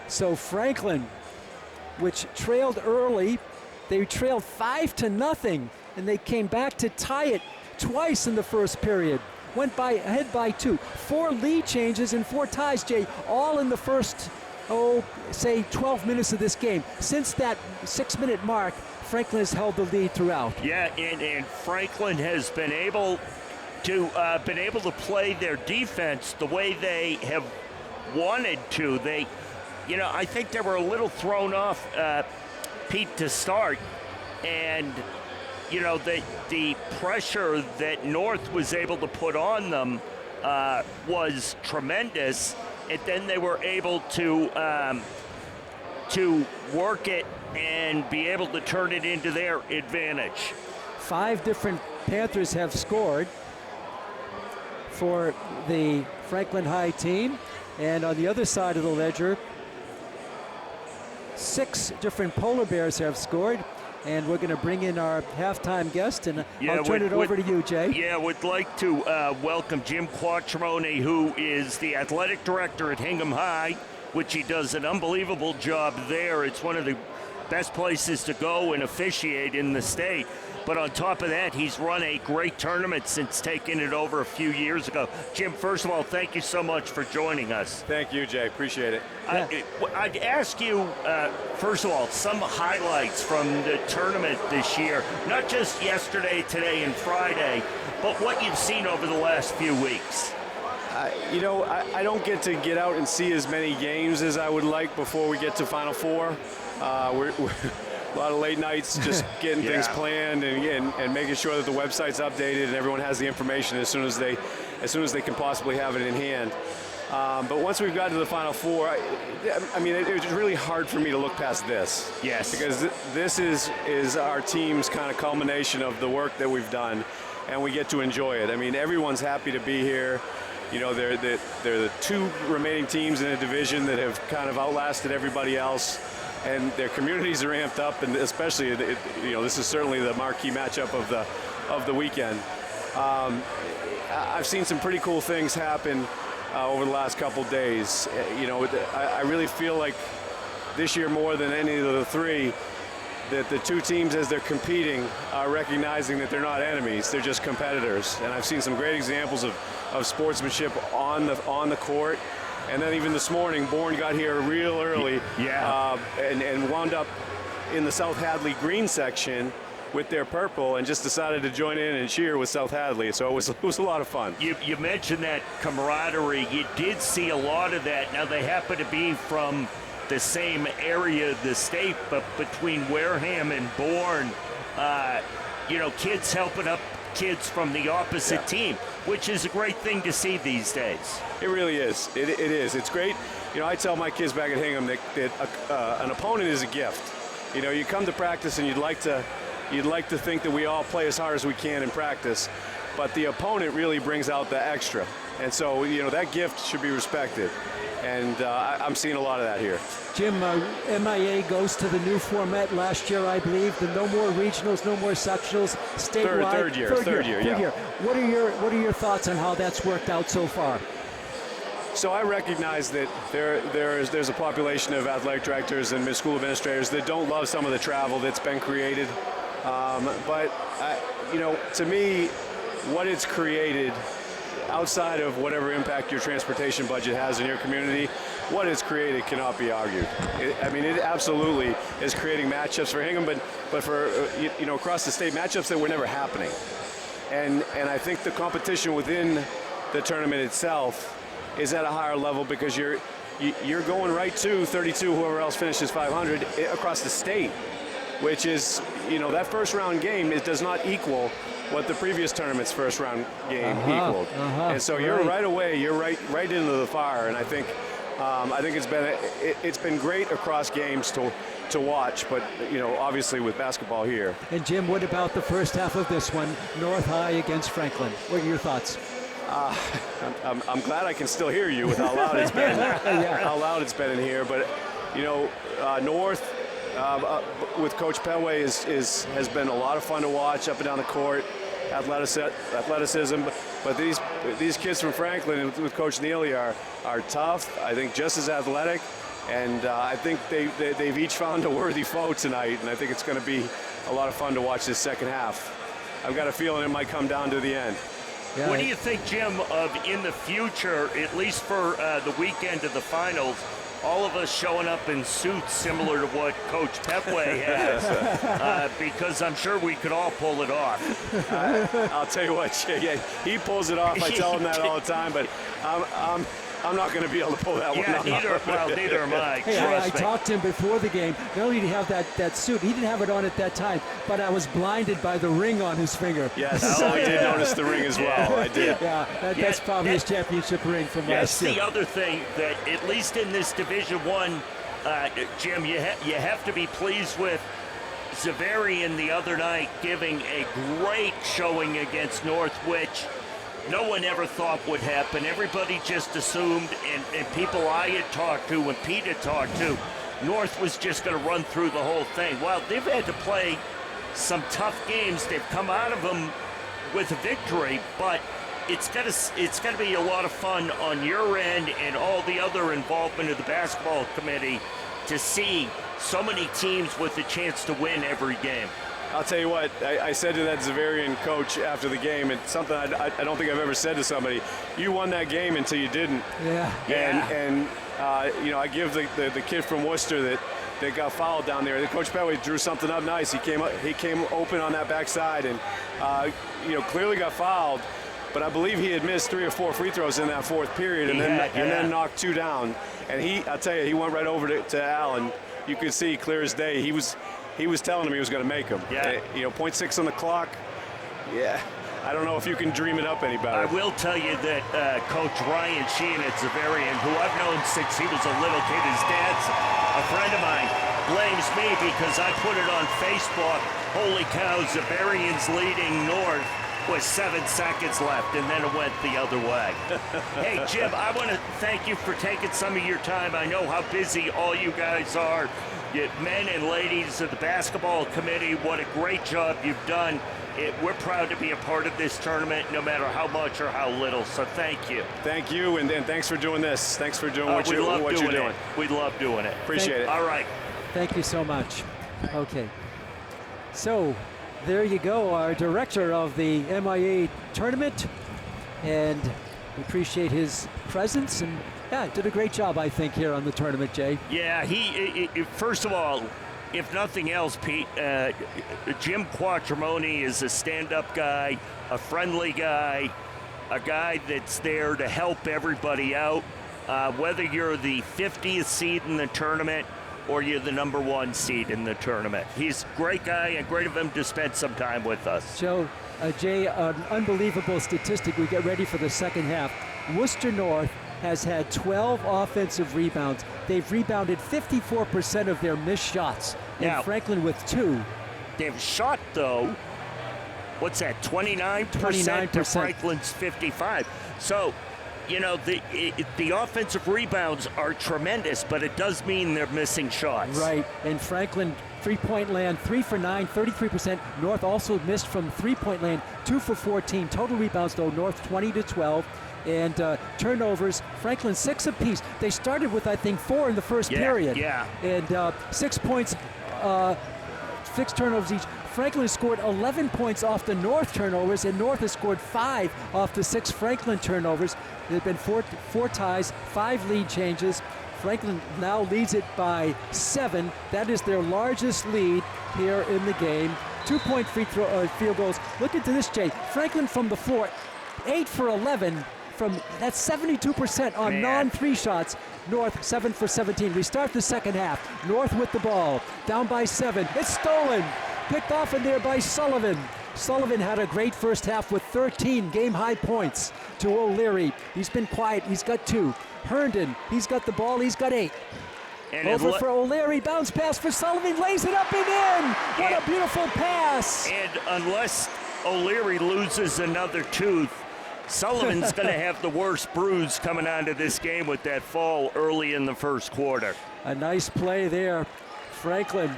So Franklin, which trailed early, they trailed 5-0, and they came back to tie it twice in the first period. Went ahead by 2. 4 lead changes and 4 ties, Jay, all in the first, say 12 minutes of this game. Since that 6-minute mark, Franklin has held the lead throughout. Yeah, and Franklin has been able to play their defense the way they have wanted to. I think they were a little thrown off, Pete, to start, and the pressure that North was able to put on them was tremendous, and then they were able to work it and be able to turn it into their advantage. 5 different Panthers have scored for the Franklin High team, and on the other side of the ledger, 6 different Polar Bears have scored. And we're going to bring in our halftime guest, and I'll turn it over to you, Jay. Yeah, would like to welcome Jim Quattromone, who is the athletic director at Hingham High, which he does an unbelievable job there. It's one of the best places to go and officiate in the state. But on top of that, he's run a great tournament since taking it over a few years ago. Jim, first of all, thank you so much for joining us. Thank you, Jay. Appreciate it. Yeah. I'd ask you, first of all, some highlights from the tournament this year, not just yesterday, today, and Friday, but what you've seen over the last few weeks. I don't get out and see as many games as I would like before we get to Final Four. We're a lot of late nights just getting things planned and making sure that the website's updated and everyone has the information as soon as they can possibly have it in hand. But once we've got to the Final Four, it was really hard for me to look past this. Yes. Because this is our team's kind of culmination of the work that we've done, and we get to enjoy it. Everyone's happy to be here. They're the 2 remaining teams in a division that have kind of outlasted everybody else. And their communities are amped up, and especially, this is certainly the marquee matchup of the weekend. I've seen some pretty cool things happen over the last couple days. You know, I really feel like this year more than any of the three, that the two teams, as they're competing, are recognizing that they're not enemies, they're just competitors. And I've seen some great examples of sportsmanship on the court. And then even this morning, Bourne got here real early, and wound up in the South Hadley green section with their purple, and just decided to join in and cheer with South Hadley. So it was a lot of fun. You mentioned that camaraderie. You did see a lot of that. Now they happen to be from the same area of the state, but between Wareham and Bourne, you know, kids helping up kids from the opposite team, which is a great thing to see these days. It really is. It is. It's great. You know, I tell my kids back at Hingham that an opponent is a gift. You know, you come to practice and you'd like to think that we all play as hard as we can in practice, but the opponent really brings out the extra. And so, you know, that gift should be respected. And I'm seeing a lot of that here. Jim, MIA goes to the new format last year, I believe. The no more regionals, no more sectionals, statewide. Third year. What are your thoughts on how that's worked out so far? So I recognize that there's a population of athletic directors and school administrators that don't love some of the travel that's been created. But you know, to me, what it's created, outside of whatever impact your transportation budget has in your community, what it's created cannot be argued. I mean, it absolutely is creating matchups for Hingham, but for you know, across the state, matchups that were never happening. And I think the competition within the tournament itself is at a higher level, because you're going right to 32, whoever else finishes 500 across the state, which is, you know, that first round game, it does not equal what the previous tournament's first round game equaled. And so you're right away, you're right into the fire. And I think it's been great across games to watch, but, you know, obviously with basketball here. And Jim, what about the first half of this one, North High against Franklin? What are your thoughts? I'm glad I can still hear you with how loud it's been. How loud it's been in here. But, you know, North with Coach Petway has been a lot of fun to watch up and down the court. Athleticism, but these kids from Franklin with Coach Neely are tough. I think just as athletic, and I think they've each found a worthy foe tonight. And I think it's going to be a lot of fun to watch this second half. I've got a feeling it might come down to the end. Yeah. What do you think, Jim, of in the future, at least for the weekend of the finals, all of us showing up in suits similar to what Coach Petway has, because I'm sure we could all pull it off. I'll tell you what, he pulls it off. I tell him that all the time, but I'm not going to be able to pull that one off. Neither am I. Hey, I talked to him before the game. Not only did he have that suit, he didn't have it on at that time, but I was blinded by the ring on his finger. Yes, I did notice the ring as well. I did. Yeah, that's probably his championship ring from last year. That's the other thing, that at least in this Division I, Jim, you have to be pleased with Zavarian the other night giving a great showing against North, which no one ever thought would happen. Everybody just assumed, and people I had talked to and Pete had talked to, North was just going to run through the whole thing. Well, they've had to play some tough games. They've come out of them with a victory, but it's got to be a lot of fun on your end and all the other involvement of the basketball committee to see so many teams with a chance to win every game. I'll tell you what, I said to that Zavarian coach after the game, and something I don't think I've ever said to somebody: you won that game until you didn't. And you know, I give the kid from Worcester that got fouled down there. Coach Petway drew something up nice. He came open on that backside, and you know, clearly got fouled. But I believe he had missed 3 or 4 free throws in that fourth period, and then knocked 2 down. And I'll tell you, he went right over to Al, and you could see clear as day he was telling him he was going to make them. You know, 0.6 on the clock. Yeah, I don't know if you can dream it up any better. I will tell you that Coach Ryan Sheehan at Zavarian, who I've known since he was a little kid, his dad's a friend of mine, blames me because I put it on Facebook. Holy cow, Zavarian's leading North with 7 seconds left, and then it went the other way. Hey, Jim, I want to thank you for taking some of your time. I know how busy all you guys are, you men and ladies of the basketball committee. What a great job you've done. We're proud to be a part of this tournament, no matter how much or how little, so thank you. Thank you, and thanks for doing this. Thanks for doing what you're doing. We love doing it. Appreciate it. All right. Thank you so much. Okay. So, there you go, our director of the MIA tournament, and we appreciate his presence, and yeah, did a great job, I think, here on the tournament, Jay. Yeah, first of all, if nothing else, Pete, Jim Quattromoni is a stand-up guy, a friendly guy, a guy that's there to help everybody out, whether you're the 50th seed in the tournament or you're the number 1 seed in the tournament. He's a great guy, and great of him to spend some time with us. Joe, Jay, an unbelievable statistic. We get ready for the second half. Worcester North has had 12 offensive rebounds. They've rebounded 54% of their missed shots, and Franklin with 2. They've shot, though, what's that, 29% to Franklin's 55. So, you know, the offensive rebounds are tremendous, but it does mean they're missing shots. Right, and Franklin, three-point land, 3 for 9, 33%. North also missed from three-point land, 2 for 14. Total rebounds, though, North 20 to 12. And turnovers, Franklin 6 apiece. They started with, I think, 4 in the first period. Yeah. And 6 points, 6 turnovers each. Franklin scored 11 points off the North turnovers, and North has scored 5 off the 6 Franklin turnovers. There have been four ties, 5 lead changes. Franklin now leads it by 7. That is their largest lead here in the game. 2-point field goals. Look into this, Jay. Franklin from the floor, 8 for 11. That's 72% on non-3 shots. North 7 for 17. We start the second half. North with the ball, down by 7. It's stolen. Picked off in there by Sullivan. Sullivan had a great first half with 13 game-high points to O'Leary. He's been quiet. He's got 2. Herndon, he's got the ball. He's got 8. And over for O'Leary. Bounce pass for Sullivan. Lays it up and in. What a beautiful pass. And unless O'Leary loses another tooth, Sullivan's going to have the worst bruise coming out of this game with that fall early in the first quarter. A nice play there. Franklin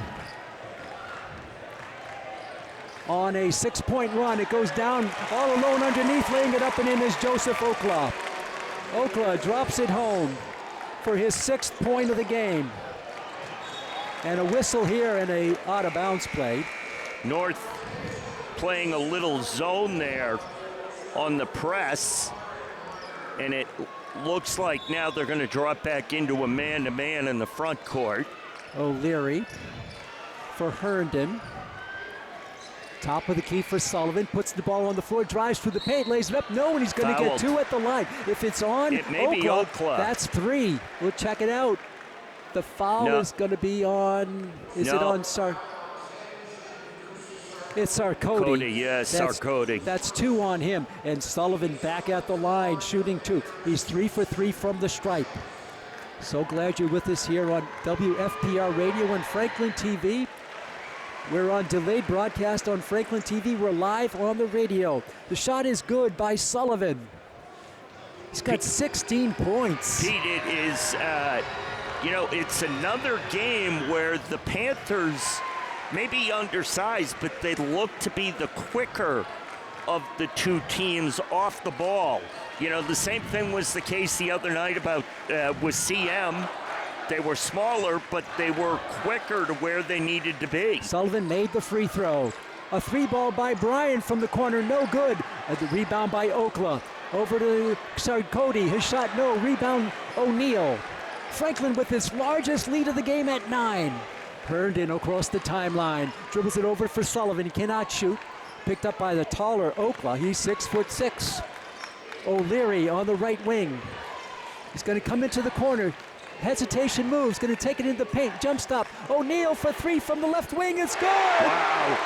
on a 6-point run. It goes down all alone underneath. Laying it up and in is Joseph Okla. Okla drops it home for his 6th point of the game. And a whistle here and a out-of-bounds play. North playing a little zone there on the press, and it looks like now they're going to drop back into a man-to-man in the front court. O'Leary for Herndon. Top of the key for Sullivan, puts the ball on the floor, drives through the paint, lays it up. No, and he's going to get 2 at the line. If it's on it may be Okla. That's 3. We'll check it out. The foul is going to be on, it on It's Sarkodie. Sarkodie. That's 2 on him. And Sullivan back at the line, shooting 2. He's 3 for 3 from the stripe. So glad you're with us here on WFPR Radio and Franklin TV. We're on delayed broadcast on Franklin TV. We're live on the radio. The shot is good by Sullivan. He's got 16 points. Pete, it is, it's another game where the Panthers may be undersized, but they look to be the quicker of the 2 teams off the ball. You know, the same thing was the case the other night with CM. They were smaller, but they were quicker to where they needed to be. Sullivan made the free throw. A 3-ball by Bryan from the corner, no good. The rebound by Okla. Over to Sarkodie, his shot, no. Rebound, O'Neal. Franklin with his largest lead of the game at 9. Herndon across the timeline, dribbles it over for Sullivan. He cannot shoot. Picked up by the taller Okla. He's 6'6". O'Leary on the right wing. He's going to come into the corner. Hesitation moves, going to take it into the paint. Jump stop. O'Neal for 3 from the left wing. It's good. Wow.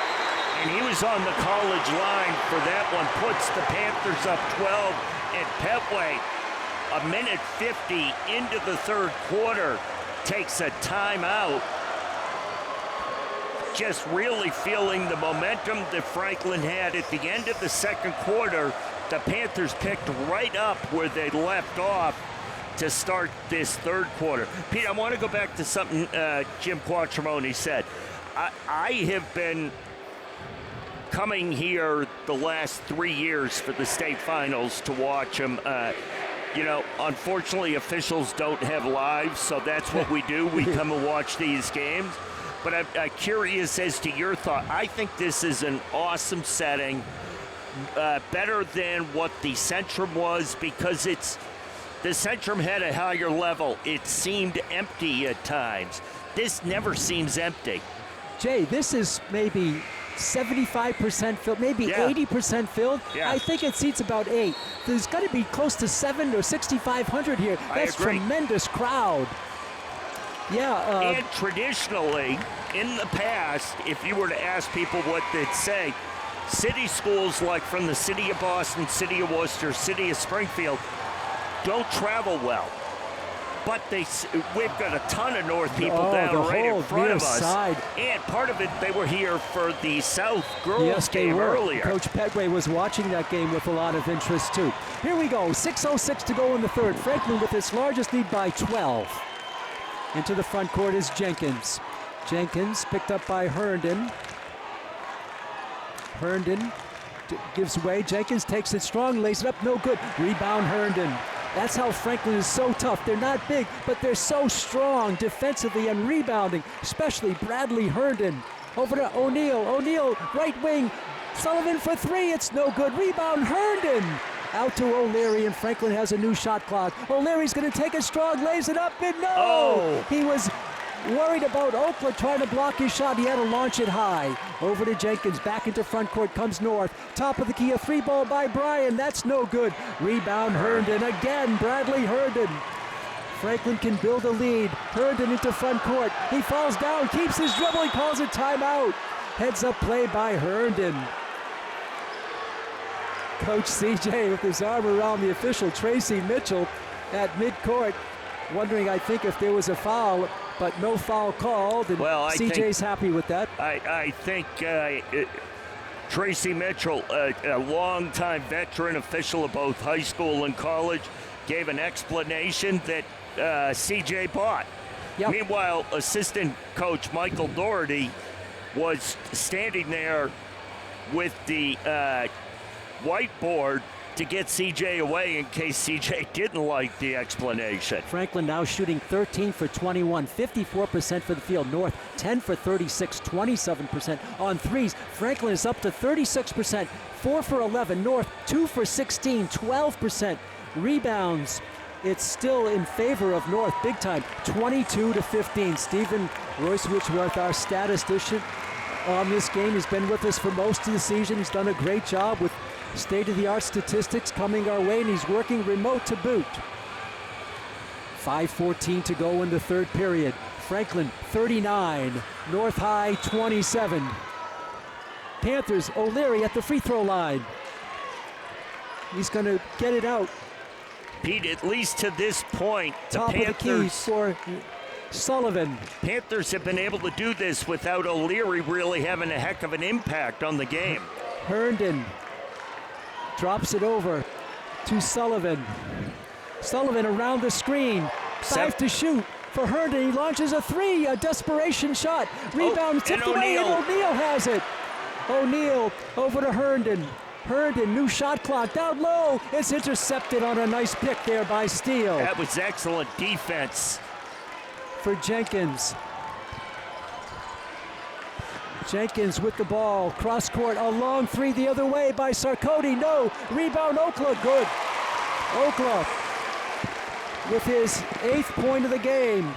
And he was on the college line for that one. Puts the Panthers up 12 at Petway. 1:50 into the third quarter. Takes a timeout. just really feeling the momentum that Franklin had at the end of the second quarter. The Panthers picked right up where they left off to start this third quarter. Pete, I want to go back to something Jim Quattromoni said. I have been coming here the last 3 years for the state finals to watch them. Unfortunately, officials don't have lives, so that's what we do. We come and watch these games. But I'm curious as to your thought. I think this is an awesome setting, better than what the Centrum was, because the Centrum had a higher level. It seemed empty at times. This never seems empty. Jay, this is maybe 75% filled, maybe 80% filled. Yeah. I think it seats about 8. There's got to be close to 7 or 6,500 here. That's tremendous crowd. Yeah. And traditionally, in the past, if you were to ask people what they'd say, city schools like from the city of Boston, city of Worcester, city of Springfield don't travel well. But we've got a ton of North people down right in front of us. Side. And part of it, they were here for the South girls game earlier. Coach Petway was watching that game with a lot of interest, too. Here we go, 6:06 to go in the third. Franklin with its largest lead by 12. Into the front court is Jenkins. Jenkins picked up by Herndon. Herndon gives way. Jenkins takes it strong, lays it up, no good. Rebound Herndon. That's how Franklin is so tough. They're not big, but they're so strong defensively and rebounding, especially Bradley Herndon. Over to O'Neal. O'Neal, right wing. Sullivan for 3. It's no good. Rebound Herndon. Out to O'Leary, and Franklin has a new shot clock. O'Leary's going to take it strong, lays it up, and no! Oh. He was worried about Oakland trying to block his shot. He had to launch it high. Over to Jenkins, back into front court, comes North. Top of the key, a 3-ball by Bryan. That's no good. Rebound Herndon. Again, Bradley Herndon. Franklin can build a lead. Herndon into front court. He falls down, keeps his dribble, he calls it timeout. Heads up play by Herndon. Coach CJ with his arm around the official, Tracy Mitchell, at midcourt, wondering, I think, if there was a foul, but no foul called, and CJ's happy with that. I think Tracy Mitchell, a longtime veteran official of both high school and college, gave an explanation that CJ bought. Yep. Meanwhile, assistant coach Michael Doherty was standing there with the whiteboard to get CJ away in case CJ didn't like the explanation. Franklin now shooting 13 for 21, 54% for the field. North 10 for 36, 27% on threes. Franklin is up to 36%, 4 for 11. North 2 for 16, 12%. Rebounds, it's still in favor of North big time, 22-15. Stephen Royce-Witchworth, our statistician on this game, has been with us for most of the season. He's done a great job with state-of-the-art statistics coming our way, and he's working remote to boot. 5:14 to go in the third period. Franklin 39, North High 27. Panthers, O'Leary at the free throw line. He's going to get it out. Pete, at least to this point, Top the of the key for Sullivan. Panthers have been able to do this without O'Leary really having a heck of an impact on the game. Herndon drops it over to Sullivan. Sullivan around the screen. 5 to shoot for Herndon. He launches a 3, a desperation shot. Rebound tipped away, and O'Neal has it. O'Neal over to Herndon. Herndon, new shot clock, down low. It's intercepted on a nice pick there by Steele. That was excellent defense. For Jenkins. Jenkins with the ball, cross court, a long 3 the other way by Sarkody, no, rebound Okla, good. Okla with his 8th point of the game.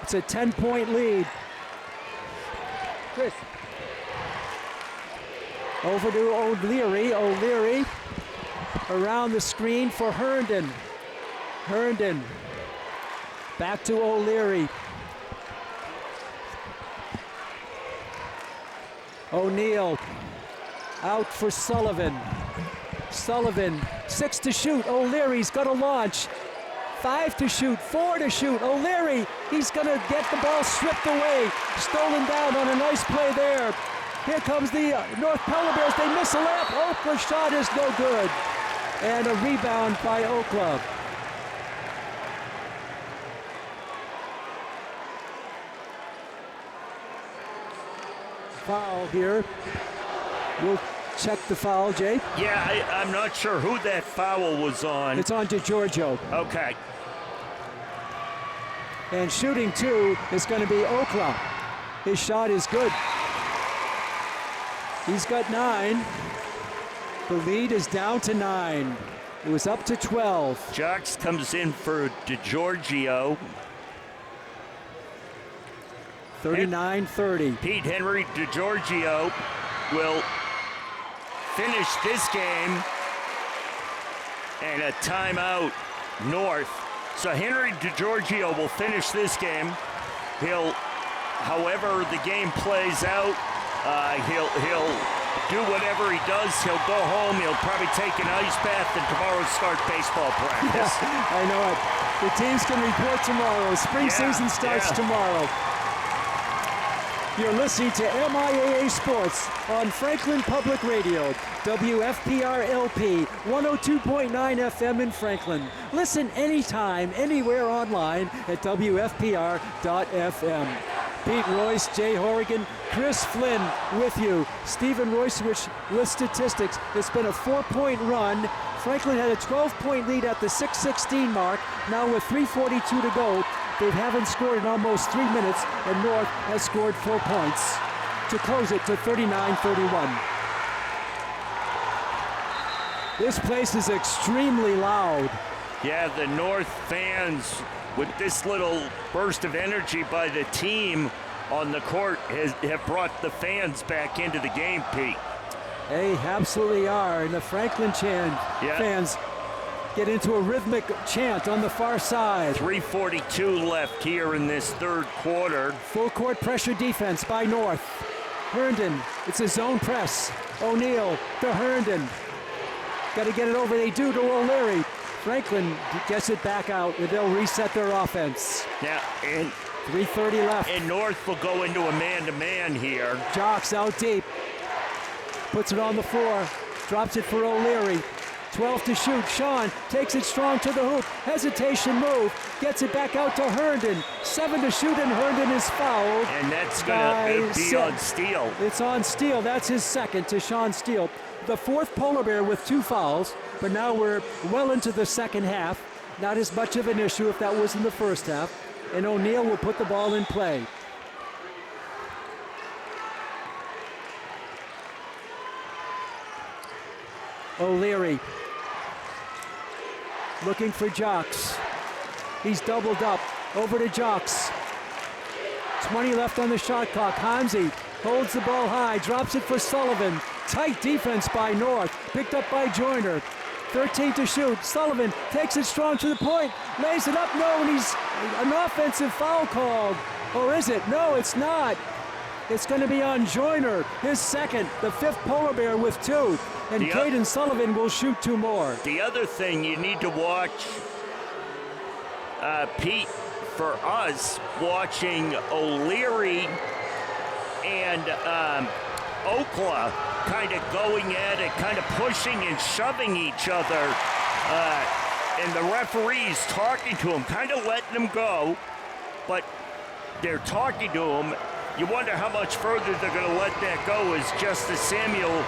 It's a 10-point lead. Chris. Over to O'Leary, O'Leary around the screen for Herndon. Herndon, back to O'Leary. O'Neal out for Sullivan. Sullivan, 6 to shoot. O'Leary's got a launch. 5 to shoot, 4 to shoot. O'Leary, he's going to get the ball stripped away. Stolen down on a nice play there. Here comes the North Polar Bears. They miss a layup. Okla's shot is no good. And a rebound by Okla. Foul here. We'll check the foul, Jay. Yeah, I'm not sure who that foul was on. It's on DeGiorgio. Okay. And shooting 2 is going to be Okla. His shot is good. He's got 9. The lead is down to 9. It was up to 12. Jocks comes in for DeGiorgio. 39-30. Pete Henry DeGiorgio will finish this game, and a timeout North. So Henry DeGiorgio will finish this game. He'll, however the game plays out, he'll do whatever he does. He'll go home. He'll probably take an ice bath, and tomorrow start baseball practice. Yeah, I know it. The teams can report tomorrow. Spring season starts tomorrow. You're listening to MIAA Sports on Franklin Public Radio, WFPR LP, 102.9 FM in Franklin. Listen anytime, anywhere online at WFPR.FM. Pete Royce, Jay Horrigan, Chris Flynn with you. Stephen Roycewicz with statistics. It's been a 4-point run. Franklin had a 12-point lead at the 6:16 mark. Now with 3:42 to go, they haven't scored in almost 3 minutes, and North has scored 4 points to close it to 39-31. This place is extremely loud. Yeah, the North fans, with this little burst of energy by the team on the court, have brought the fans back into the game, Pete. They absolutely are, and the Franklin fans get into a rhythmic chant on the far side. 3:42 left here in this third quarter. Full court pressure defense by North. Herndon, it's a zone press. O'Neal to Herndon. Got to get it over, they do to O'Leary. Franklin gets it back out, and they'll reset their offense. Yeah, and 3:30 left. And North will go into a man-to-man here. Jocks out deep. Puts it on the floor. Drops it for O'Leary. 12 to shoot. Sean takes it strong to the hoop. Hesitation move. Gets it back out to Herndon. 7 to shoot, and Herndon is fouled. And that's going to be on Steele. It's on Steele. That's his second to Sean Steele. The fourth Polar Bear with 2 fouls, but now we're well into the second half. Not as much of an issue if that was in the first half. And O'Neal will put the ball in play. O'Leary looking for Jocks. He's doubled up. Over to Jocks. 20 left on the shot clock. Hansi holds the ball high, drops it for Sullivan. Tight defense by North, picked up by Joyner. 13 to shoot. Sullivan takes it strong to the point, lays it up. No, and he's an offensive foul called. Or is it? No, it's not. It's going to be on Joyner, his second, the 5th Polar Bear with 2. And Caden Sullivan will shoot 2 more. The other thing you need to watch, Pete, for us, watching O'Leary and Okla kind of going at it, kind of pushing and shoving each other, and the referees talking to him, kind of letting them go, but they're talking to him. You wonder how much further they're going to let that go as Justice Samuel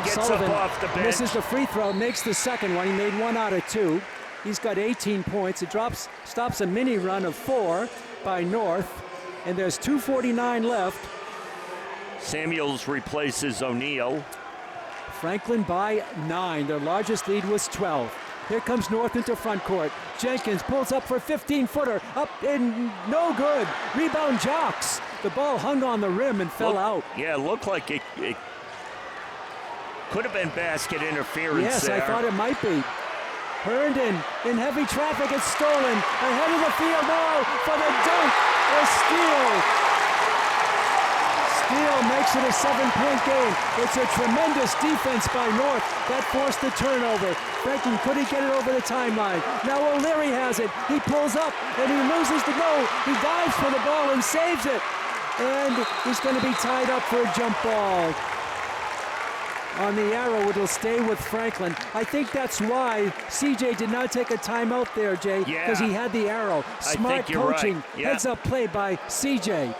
gets Sullivan up off the bench. Misses the free throw, makes the second one. He made 1 out of 2. He's got 18 points. It stops a mini run of 4 by North, and there's 2:49 left. Samuels replaces O'Neal. Franklin by 9. Their largest lead was 12. Here comes North into front court. Jenkins pulls up for a 15-footer. Up and no good. Rebound Jocks. The ball hung on the rim and fell out. Yeah, it looked like it could have been basket interference. Yes, there. I thought it might be. Herndon in heavy traffic. It's stolen. Ahead of the field now for the dunk. A steal. Steele makes it a 7-point game. It's a tremendous defense by North that forced the turnover. Franklin couldn't get it over the timeline. Now O'Leary has it. He pulls up and he loses the goal. He dives for the ball and saves it. And he's going to be tied up for a jump ball. On the arrow, it'll stay with Franklin. I think that's why CJ did not take a timeout there, Jay, because he had the arrow. Smart coaching, right. heads up play by CJ.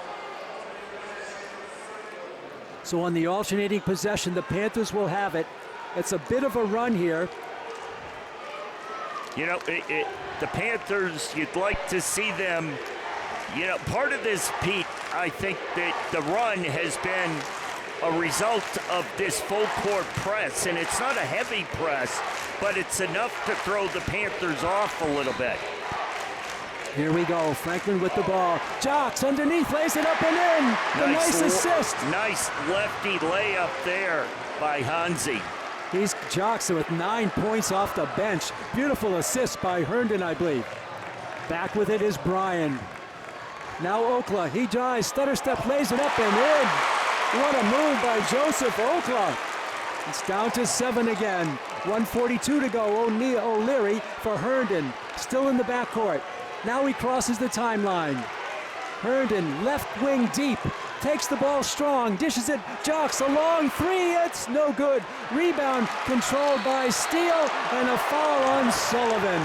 So on the alternating possession, the Panthers will have it. It's a bit of a run here. You know, the Panthers, you'd like to see them, you know, part of this, Pete, I think that the run has been a result of this full court press, and it's not a heavy press, but it's enough to throw the Panthers off a little bit. Here we go, Franklin with the ball. Jocks underneath, lays it up and in. A nice assist. Nice lefty layup there by Hansi. He's Jocks with 9 points off the bench. Beautiful assist by Herndon, I believe. Back with it is Bryan. Now Okla, he drives, stutter step, lays it up and in. What a move by Joseph Okla. It's down to 7 again. 1:42 to go. O'Leary for Herndon. Still in the backcourt. Now he crosses the timeline. Herndon, left wing deep. Takes the ball strong. Dishes it. Jocks a long three. It's no good. Rebound controlled by Steele. And a foul on Sullivan,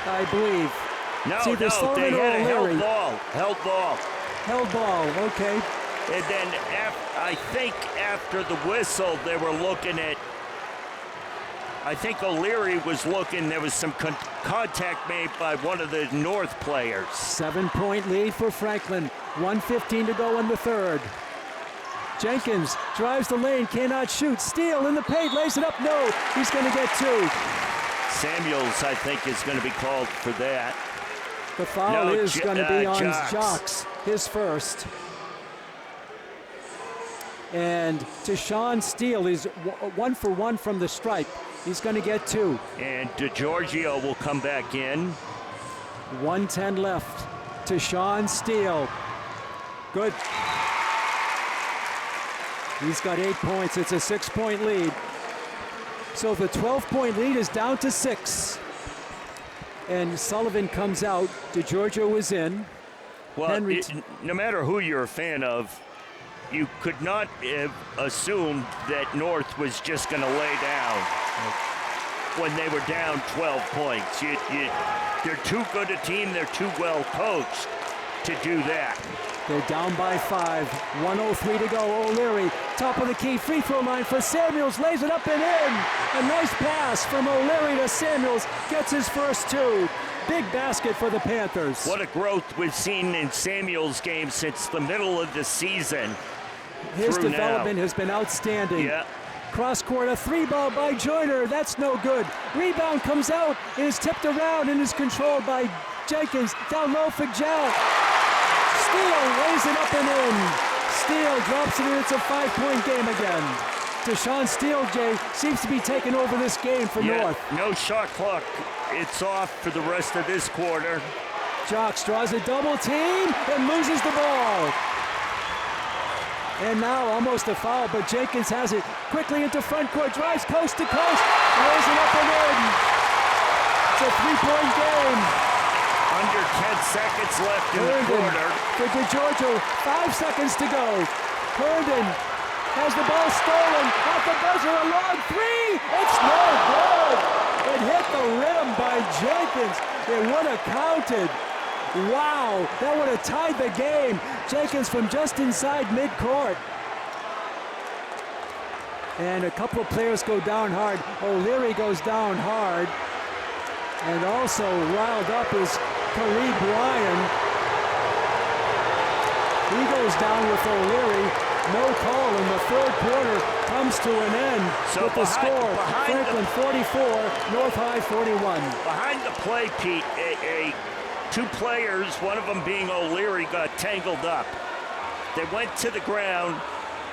I believe. No, they had a held ball. Held ball, okay. And then I think after the whistle, they were looking at, I think O'Leary was looking, there was some contact made by one of the North players. 7-point lead for Franklin. 1:15 to go in the third. Jenkins drives the lane, cannot shoot. Steele in the paint, lays it up. No, he's going to get 2. Samuels, I think, is going to be called for that. The foul is going to be on Jocks. His first. And Tashawn Steele is 1 for 1 from the stripe. He's going to get 2. And DeGiorgio will come back in. 1:10 left. Tashawn Steele. Good. He's got 8 points. It's a 6-point lead. So the 12-point lead is down to 6. And Sullivan comes out. DeGiorgio is in. Well, no matter who you're a fan of, you could not have assumed that North was just going to lay down when they were down 12 points. They're too good a team. They're too well coached to do that. They're down by 5. 1:03 to go. O'Leary, top of the key, free throw line for Samuels, lays it up and in. A nice pass from O'Leary to Samuels, gets his first 2. Big basket for the Panthers. What a growth we've seen in Samuels' game since the middle of the season. His development has been outstanding. Yeah. Cross court, a 3-ball by Joyner. That's no good. Rebound comes out, is tipped around and is controlled by Jenkins. Down low for Jell. Steele lays it up and in. Steele drops it in. It's a 5-point game again. Tashawn Steele, Jay, seems to be taking over this game for North. No shot clock. It's off for the rest of this quarter. Jocks draws a double team and loses the ball. And now almost a foul, but Jenkins has it quickly into front court, drives coast to coast, rolls it up and in. It's a 3-point game. Under 10 seconds left in the quarter. For DeGiorgio, 5 seconds to go. Herndon has the ball stolen, off the buzzer, a long 3. It's no good. It hit the rim by Jenkins. It would have counted. Wow, that would have tied the game. Jenkins from just inside midcourt. And a couple of players go down hard. O'Leary goes down hard. And also riled up is Kareem Bryan. He goes down with O'Leary. No call in the third quarter comes to an end with the score. Franklin 44, North High 41. Behind the play, Pete, two players, one of them being O'Leary, got tangled up. They went to the ground.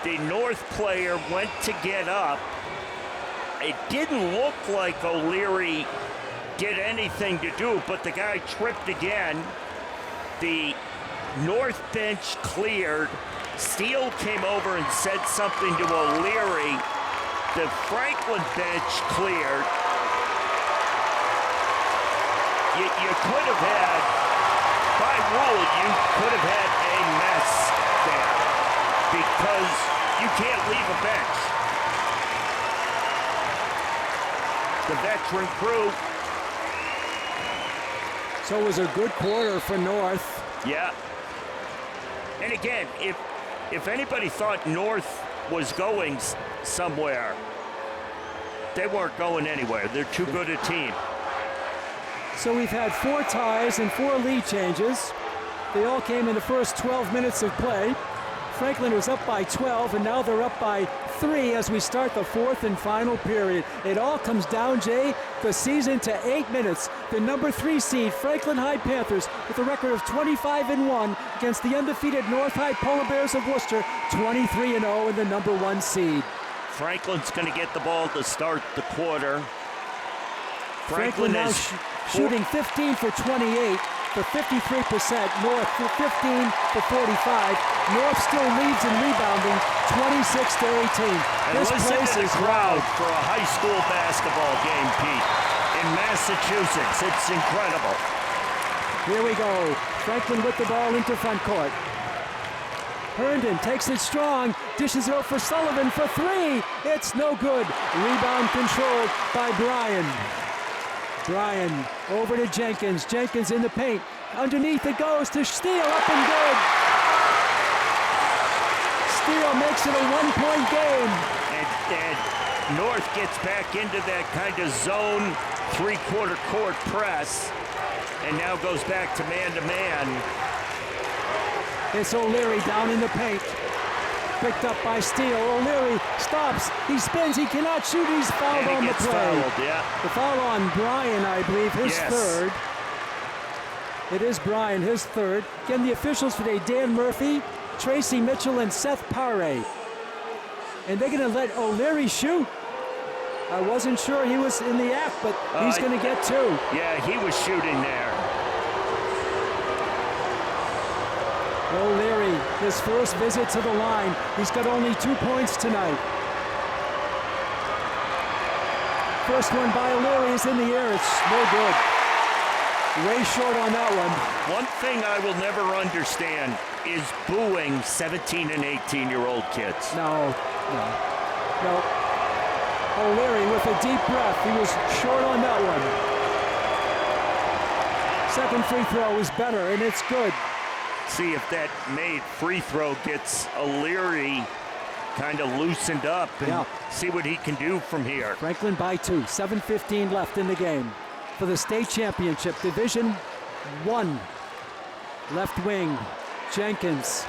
The North player went to get up. It didn't look like O'Leary did anything to do, but the guy tripped again. The North bench cleared. Steele came over and said something to O'Leary. The Franklin bench cleared. You could have had, by rule, you could have had a mess there because you can't leave a bench. The veteran crew. So it was a good quarter for North. Yeah. And again, if anybody thought North was going somewhere, they weren't going anywhere. They're too good a team. So we've had 4 ties and 4 lead changes. They all came in the first 12 minutes of play. Franklin was up by 12, and now they're up by 3 as we start the 4th and final period. It all comes down, Jay, the season to 8 minutes. The number 3 seed, Franklin High Panthers, with a record of 25-1 against the undefeated North High Polar Bears of Worcester, 23-0 in the number 1 seed. Franklin's going to get the ball to start the quarter. Franklin now shooting 15 for 28 for 53%. North 15 for 45. North still leads in rebounding, 26-18. And this listen place to the is crowd loud. for a high school basketball game, Pete. In Massachusetts, it's incredible. Here we go. Franklin with the ball into front court. Herndon takes it strong, dishes it out for Sullivan for 3. It's no good. Rebound controlled by Bryan. Bryan over to Jenkins. Jenkins in the paint. Underneath it goes to Steele, up and good. Steele makes it a 1-point game. And North gets back into that kind of zone, 3/4 court press, and now goes back to man-to-man. It's O'Leary down in the paint. Picked up by Steele. O'Leary stops. He spins. He cannot shoot. He's fouled on the play. Fouled, yeah. The foul on Bryan, I believe, his third. It is Bryan, his third. Again, the officials today, Dan Murphy, Tracy Mitchell, and Seth Paré. And they're going to let O'Leary shoot. I wasn't sure he was in the act, but he's going to get 2. Yeah, he was shooting there. O'Leary, his first visit to the line. He's got only 2 points tonight. First one by O'Leary is in the air. It's no good. Way short on that one. One thing I will never understand is booing 17 and 18-year-old kids. No. O'Leary with a deep breath. He was short on that one. Second free throw is better, and it's good. See if that made free throw gets O'Leary kind of loosened up and see what he can do from here. Franklin by 2, 7:15 left in the game. For the state championship, Division 1. Left wing, Jenkins.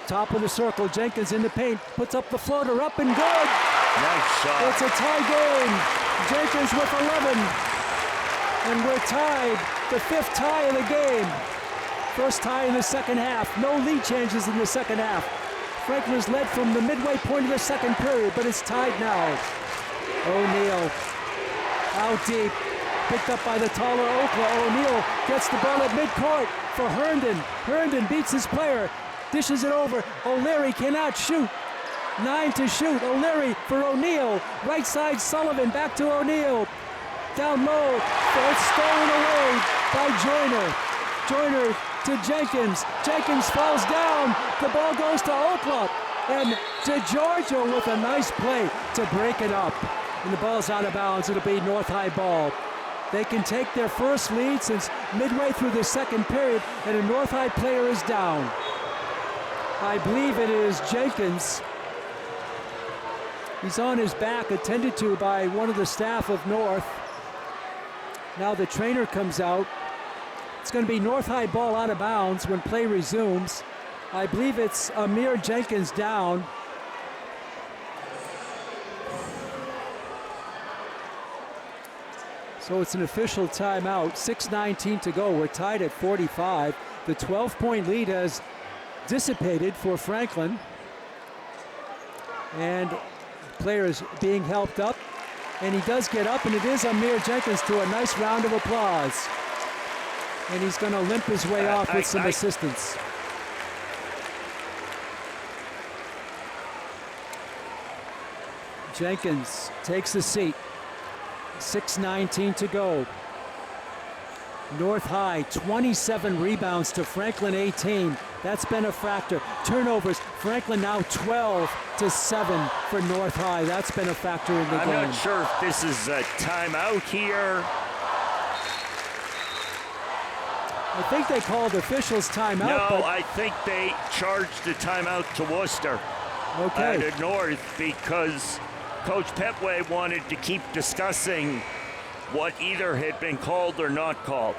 Top of the circle, Jenkins in the paint, puts up the floater, up and good. Nice shot. It's a tie game. Jenkins with 11. And we're tied, the 5th tie of the game. First tie in the second half. No lead changes in the second half. Franklin's led from the midway point of the second period, but it's tied now. O'Neal out deep. Picked up by the taller Okla. O'Neal gets the ball at midcourt for Herndon. Herndon beats his player. Dishes it over. O'Leary cannot shoot. 9 to shoot. O'Leary for O'Neal. Right side Sullivan. Back to O'Neal. Down low. It's stolen away by Joyner. Joyner to Jenkins. Jenkins falls down. The ball goes to Okla. And to Georgia with a nice play to break it up. And the ball's out of bounds. It'll be North High ball. They can take their first lead since midway through the second period, and a North High player is down. I believe it is Jenkins. He's on his back, attended to by one of the staff of North. Now the trainer comes out. It's going to be North High ball out of bounds when play resumes. I believe it's Amir Jenkins down. So it's an official timeout. 6:19 to go. We're tied at 45. The 12-point lead has dissipated for Franklin. And player is being helped up. And he does get up, and it is Amir Jenkins to a nice round of applause. And he's going to limp his way off with some assistance. Jenkins takes a seat. 6:19 to go. North High, 27 rebounds to Franklin 18. That's been a factor. Turnovers, Franklin now 12-7 for North High. That's been a factor in the game. I'm not sure if this is a timeout here. I think they called officials timeout. No, I think they charged a timeout to Worcester. Okay. To North, because Coach Petway wanted to keep discussing what either had been called or not called.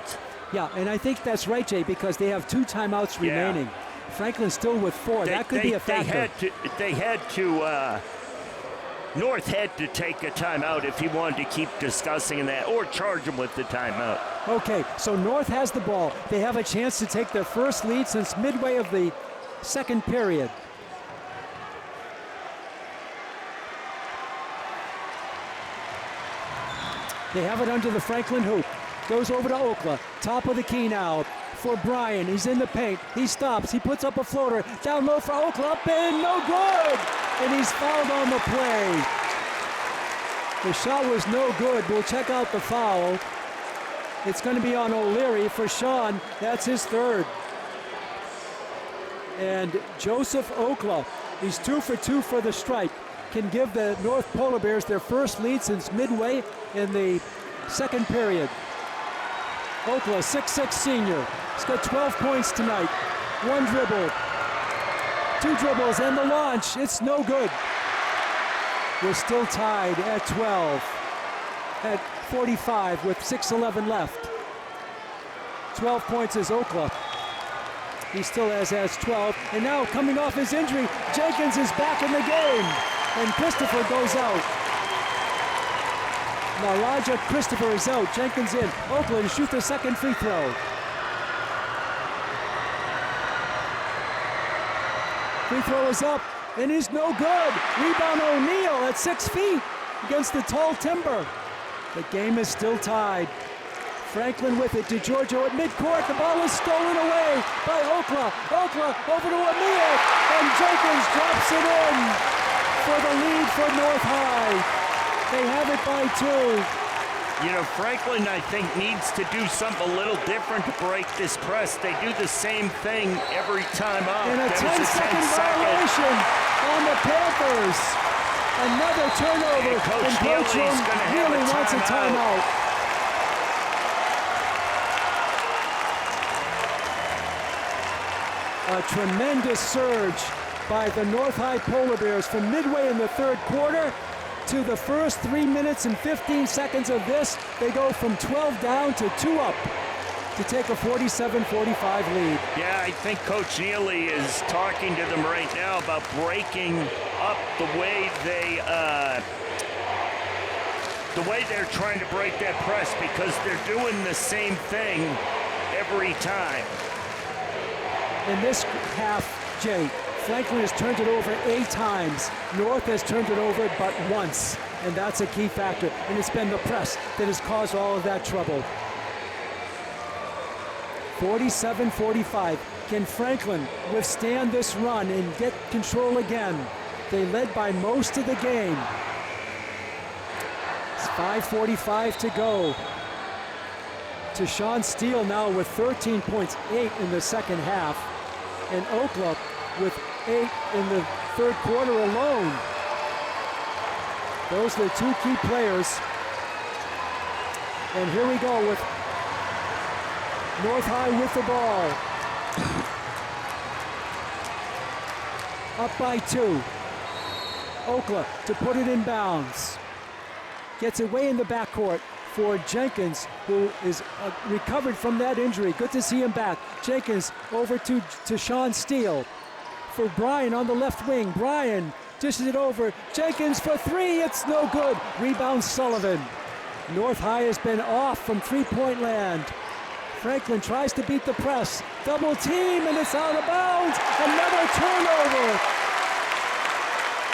Yeah, and I think that's right, Jay, because they have 2 timeouts remaining. Franklin's still with 4. That could be a factor. North had to take a timeout if he wanted to keep discussing that, or charge him with the timeout. Okay, so North has the ball. They have a chance to take their first lead since midway of the second period. They have it under the Franklin hoop. Goes over to Okla. Top of the key now for Bryan. He's in the paint. He stops. He puts up a floater. Down low for Okla. Up in. No good. And he's fouled on the play. The shot was no good. We'll check out the foul. It's going to be on O'Leary for Sean. That's his third. And Joseph Okla, he's 2 for 2 for the stripe, can give the North Polar Bears their first lead since midway in the second period. Okla, 6'6" senior. He's got 12 points tonight. 1 dribble, 2 dribbles, and the launch. It's no good. We're still tied at 12, at 45 with 6:11 left. 12 points is Okla. He still has 12. And now coming off his injury, Jenkins is back in the game. And Christopher goes out. Now Elijah Christopher is out. Jenkins in. Oakland shoot the second free throw. Free throw is up, and he's no good. Rebound O'Neal at 6 feet against the tall timber. The game is still tied. Franklin with it to Giorgio at midcourt. The ball is stolen away by Okla. Okla over to O'Neal, and Jenkins drops it in for the lead for North High. They have it by 2. You know, Franklin, I think, needs to do something a little different to break this press. They do the same thing every time up. And a 10-second violation on the Panthers. Another turnover, and Coach Healy wants a timeout. A tremendous surge by the North High Polar Bears from midway in the third quarter to the first 3 minutes and 15 seconds of this. They go from 12 down to 2 up to take a 47-45 lead. Yeah, I think Coach Neely is talking to them right now about breaking up the way they're trying to break that press, because they're doing the same thing every time. In this half, Jay, Franklin has turned it over 8 times. North has turned it over but once, and that's a key factor. And it's been the press that has caused all of that trouble. 47-45. Can Franklin withstand this run and get control again? They led by most of the game. It's 5:45 to go. To Sean Steele now with 13 points, 8 in the second half. And Okla with 8 in the third quarter alone. Those are the 2 key players. And here we go with North High with the ball. Up by 2. Okla to put it in bounds. Gets it way in the backcourt for Jenkins, who is recovered from that injury. Good to see him back. Jenkins over to Sean Steele. For Bryan on the left wing. Bryan dishes it over. Jenkins for 3. It's no good. Rebound Sullivan. North High has been off from three-point land. Franklin tries to beat the press. Double team, and it's out of bounds. Another turnover.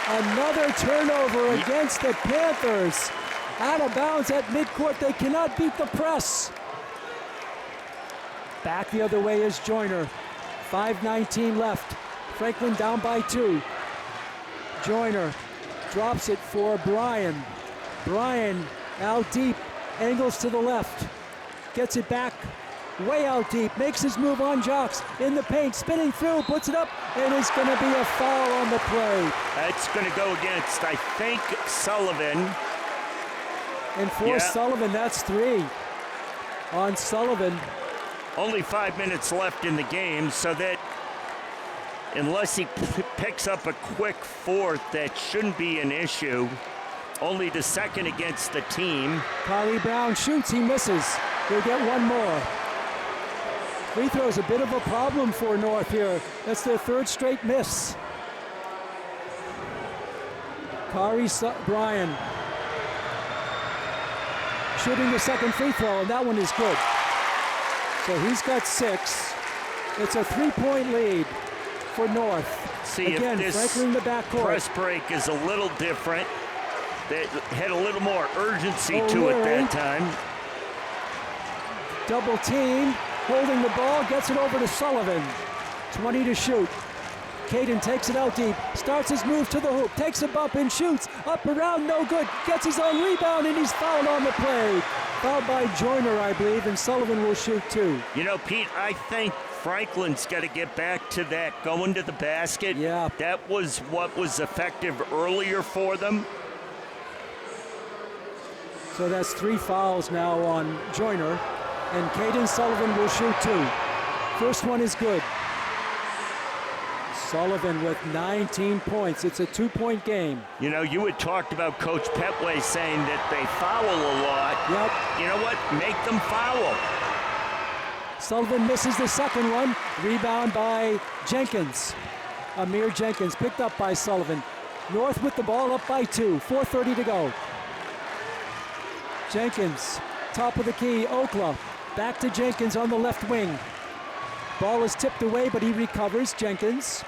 Another turnover against the Panthers. Out of bounds at midcourt. They cannot beat the press. Back the other way is Joyner. 5:19 left. Franklin down by 2. Joyner drops it for Bryan. Bryan out deep, angles to the left, gets it back, way out deep, makes his move on Jocks, in the paint, spinning through, puts it up, and it's going to be a foul on the play. That's going to go against, I think, Sullivan. And for Sullivan, that's 3 on Sullivan. Only 5 minutes left in the game, so that unless he picks up a quick fourth, that shouldn't be an issue. Only the second against the team. Kylie Brown shoots, he misses. He'll get one more. Free throw is a bit of a problem for North here. That's their 3rd straight miss. Bryan shooting the second free throw, and that one is good. So he's got 6. It's a 3-point lead for North. See, again, if this Franklin in the backcourt. Press break is a little different. They had a little more urgency to it that time. Double team, holding the ball, gets it over to Sullivan. 20 to shoot. Caden takes it out deep, starts his move to the hoop, takes a bump and shoots. Up around, no good. Gets his own rebound, and he's fouled on the play. Fouled by Joyner, I believe, and Sullivan will shoot 2. You know, Pete, I think Franklin's got to get back to that, going to the basket. Yeah. That was what was effective earlier for them. So that's 3 fouls now on Joyner, and Caden Sullivan will shoot 2. First one is good. Sullivan with 19 points. It's a 2-point game. You know, you had talked about Coach Petway saying that they foul a lot. Yep. You know what? Make them foul. Sullivan misses the second one. Rebound by Jenkins. Amir Jenkins picked up by Sullivan. North with the ball, up by 2. 4:30 to go. Jenkins, top of the key, Okla. Back to Jenkins on the left wing. Ball is tipped away, but he recovers. Jenkins,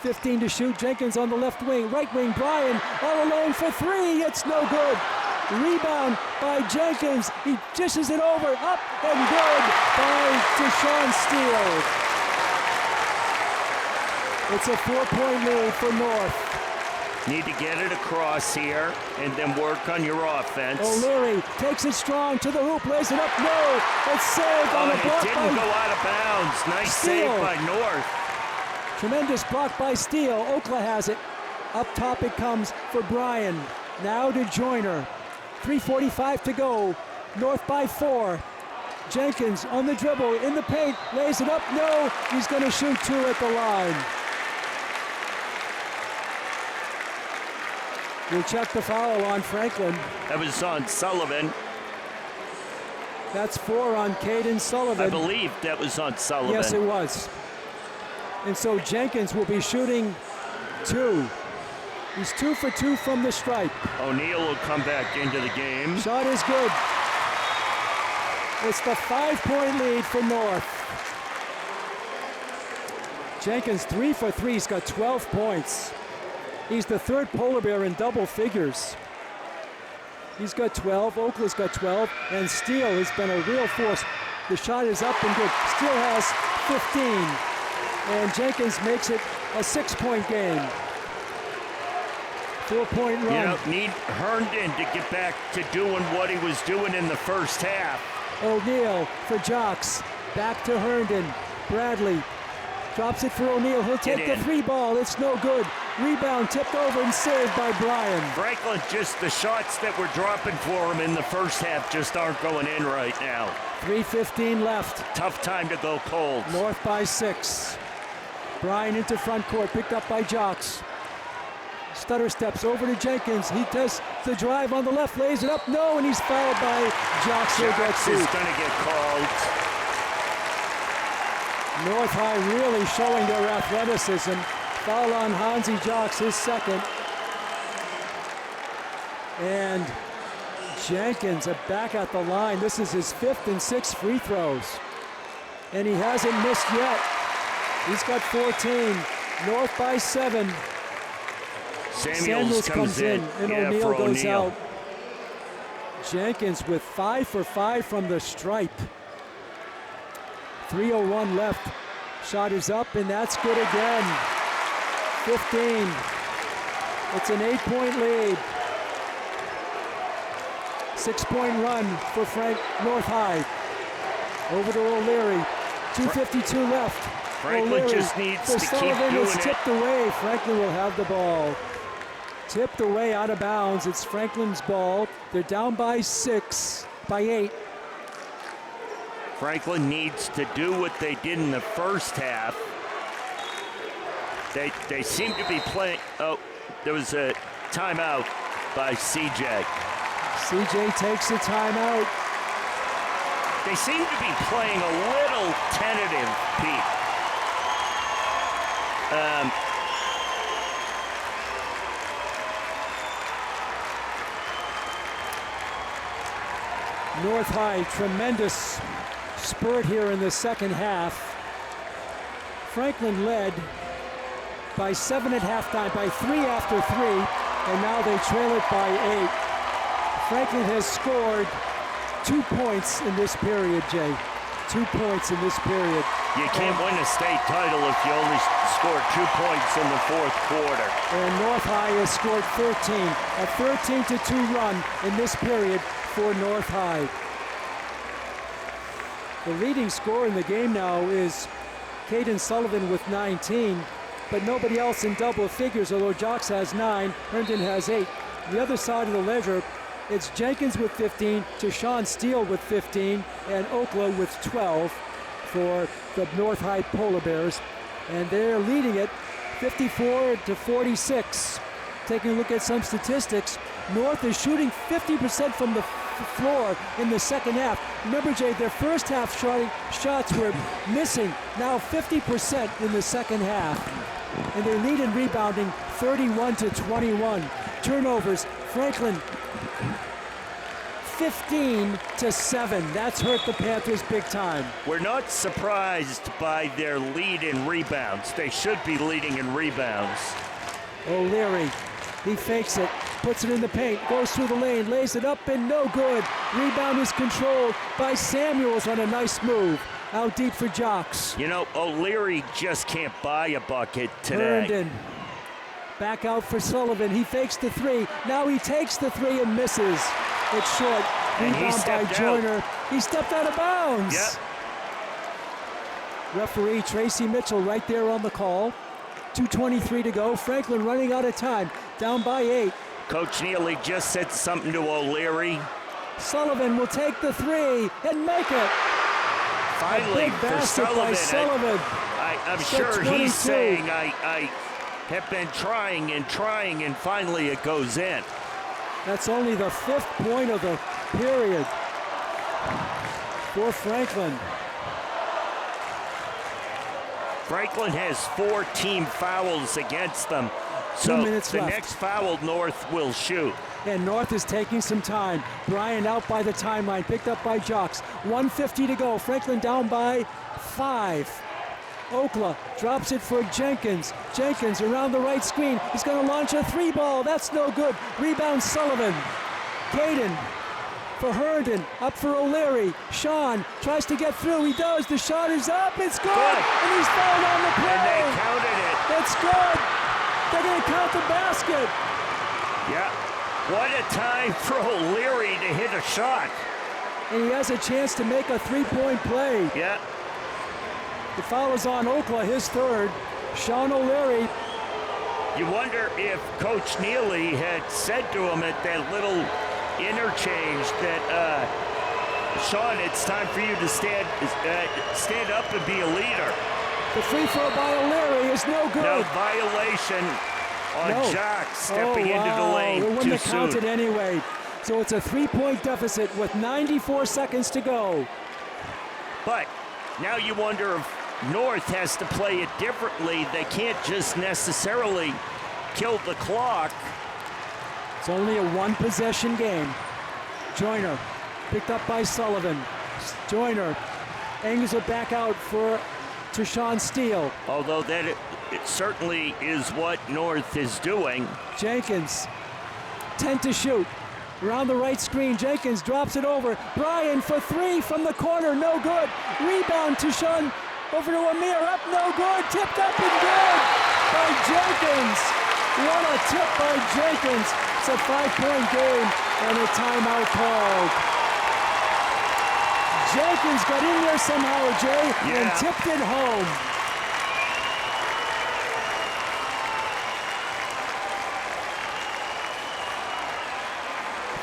15 to shoot. Jenkins on the left wing. Right wing, Bryan all alone for 3. It's no good. Rebound by Jenkins. He dishes it over, up and good by Deshaun Steele. It's a 4-point lead for North. Need to get it across here and then work on your offense. O'Leary takes it strong to the hoop, lays it up. No, it's saved on a block. It didn't go out of bounds. Nice Steele. save by North. Tremendous block by Steele. Okla has it. Up top it comes for Bryan. Now to Joyner. 3:45 to go. North by 4. Jenkins on the dribble, in the paint, lays it up. No, he's going to shoot 2 at the line. We'll check the foul on Franklin. That was on Sullivan. That's 4 on Caden Sullivan. I believe that was on Sullivan. Yes, it was. And so Jenkins will be shooting 2. He's 2 for 2 from the stripe. O'Neal will come back into the game. Shot is good. It's the 5-point lead for North. Jenkins 3 for 3. He's got 12 points. He's the 3rd polar bear in double figures. He's got 12, Oakley's got 12, and Steele has been a real force. The shot is up and good. Steele has 15, and Jenkins makes it a 6-point game. 4-point run. You know, need Herndon to get back to doing what he was doing in the first half. O'Neal for Jocks. Back to Herndon. Bradley drops it for O'Neal. He'll take the 3 ball. It's no good. Rebound tipped over and saved by Bryan. Franklin, just the shots that were dropping for him in the first half just aren't going in right now. 3:15 left. Tough time to go cold. North by 6. Bryan into front court, picked up by Jocks. Stutter steps over to Jenkins. He does the drive on the left, lays it up. No, and he's fouled by Jocks. Jocks is going to get called. North High really showing their athleticism. Foul on Hansi Jocks, his second. And Jenkins back at the line. This is his 5th and 6th free throws. And he hasn't missed yet. He's got 14. North by 7. Samuels comes in. And O'Neal goes out. Jenkins with 5 for 5 from the stripe. 3:01 left. Shot is up, and that's good again. 15. It's an 8-point lead. 6-point run for North High. Over to O'Leary. 2:52 left. Franklin O'Leary just needs for to keep Sullivan. doing It's it. tipped away. Franklin will have the ball. Tipped away out of bounds. It's Franklin's ball. They're down by 8. Franklin needs to do what they did in the first half. They seem to be playing. Oh, there was a timeout by CJ. CJ takes a timeout. They seem to be playing a little tentative, Pete. North High, tremendous spurt here in the second half. Franklin led by 7 at halftime, by 3 after 3, and now they trail it by 8. Franklin has scored 2 points in this period, Jay. 2 points in this period. You can't win a state title if you only score 2 points in the fourth quarter. And North High has scored 13. A 13-2 run in this period for North High. The leading scorer in the game now is Caden Sullivan with 19, but nobody else in double figures, although Jocks has 9, Herndon has 8. The other side of the ledger, it's Jenkins with 15, Tashawn Steele with 15, and Okla with 12 for the North High Polar Bears. And they're leading it 54-46. Taking a look at some statistics, North is shooting 50% from the floor in the second half. Remember, Jay, their first half shots were missing. Now 50% in the second half. And they lead in rebounding 31-21. Turnovers, Franklin 15-7. That's hurt the Panthers big time. We're not surprised by their lead in rebounds. They should be leading in rebounds. O'Leary, he fakes it, puts it in the paint, goes through the lane, lays it up and no good. Rebound is controlled by Samuels on a nice move. Out deep for Jocks. You know, O'Leary just can't buy a bucket today. Herndon. Back out for Sullivan. He fakes the 3. Now he takes the 3 and misses. It's short. And he Rebound by stepped Joyner. out. He stepped out of bounds. Yep. Referee Tracy Mitchell right there on the call. 2:23 to go. Franklin running out of time. Down by 8. Coach Neely just said something to O'Leary. Sullivan will take the 3 and make it. Finally, A big for basket by Sullivan. I'm Set sure 22. he's saying, I have been trying, and finally it goes in. That's only the 5th point of the period for Franklin. Franklin has 4 team fouls against them. 2 So minutes the left. next foul, North will shoot. And North is taking some time. Bryan out by the timeline, picked up by Jocks. 1:50 to go. Franklin down by 5. Okla drops it for Jenkins. Jenkins around the right screen. He's going to launch a 3 ball. That's no good. Rebound Sullivan. Caden for Herndon. Up for O'Leary. Sean tries to get through. He does. The shot is up. It's good. And he's fouled on the play. And they counted it. It's good. They're going to count the basket. Yeah. What a time for O'Leary to hit a shot. And he has a chance to make a 3-point play. Yeah. The foul is on Okla, his 3rd. Sean O'Leary. You wonder if Coach Neely had said to him at that little interchange that, Sean, it's time for you to stand up and be a leader. The free throw by O'Leary is no good. No violation on Jocks stepping into the lane It wouldn't too have counted soon. anyway. So it's a 3-point deficit with 94 seconds to go. But now you wonder if North has to play it differently. They can't just necessarily kill the clock. It's only a 1-possession game. Joyner picked up by Sullivan. Joyner angles it back out for Tashawn Steele. Although that it certainly is what North is doing. Jenkins, 10 to shoot. Around the right screen, Jenkins drops it over. Bryan for 3 from the corner, no good. Rebound Tashawn over to Amir, up no good. Tipped up and good by Jenkins. What a tip by Jenkins. It's a 5-point game and a timeout called. Jenkins got in there somehow, Jay, and tipped it home.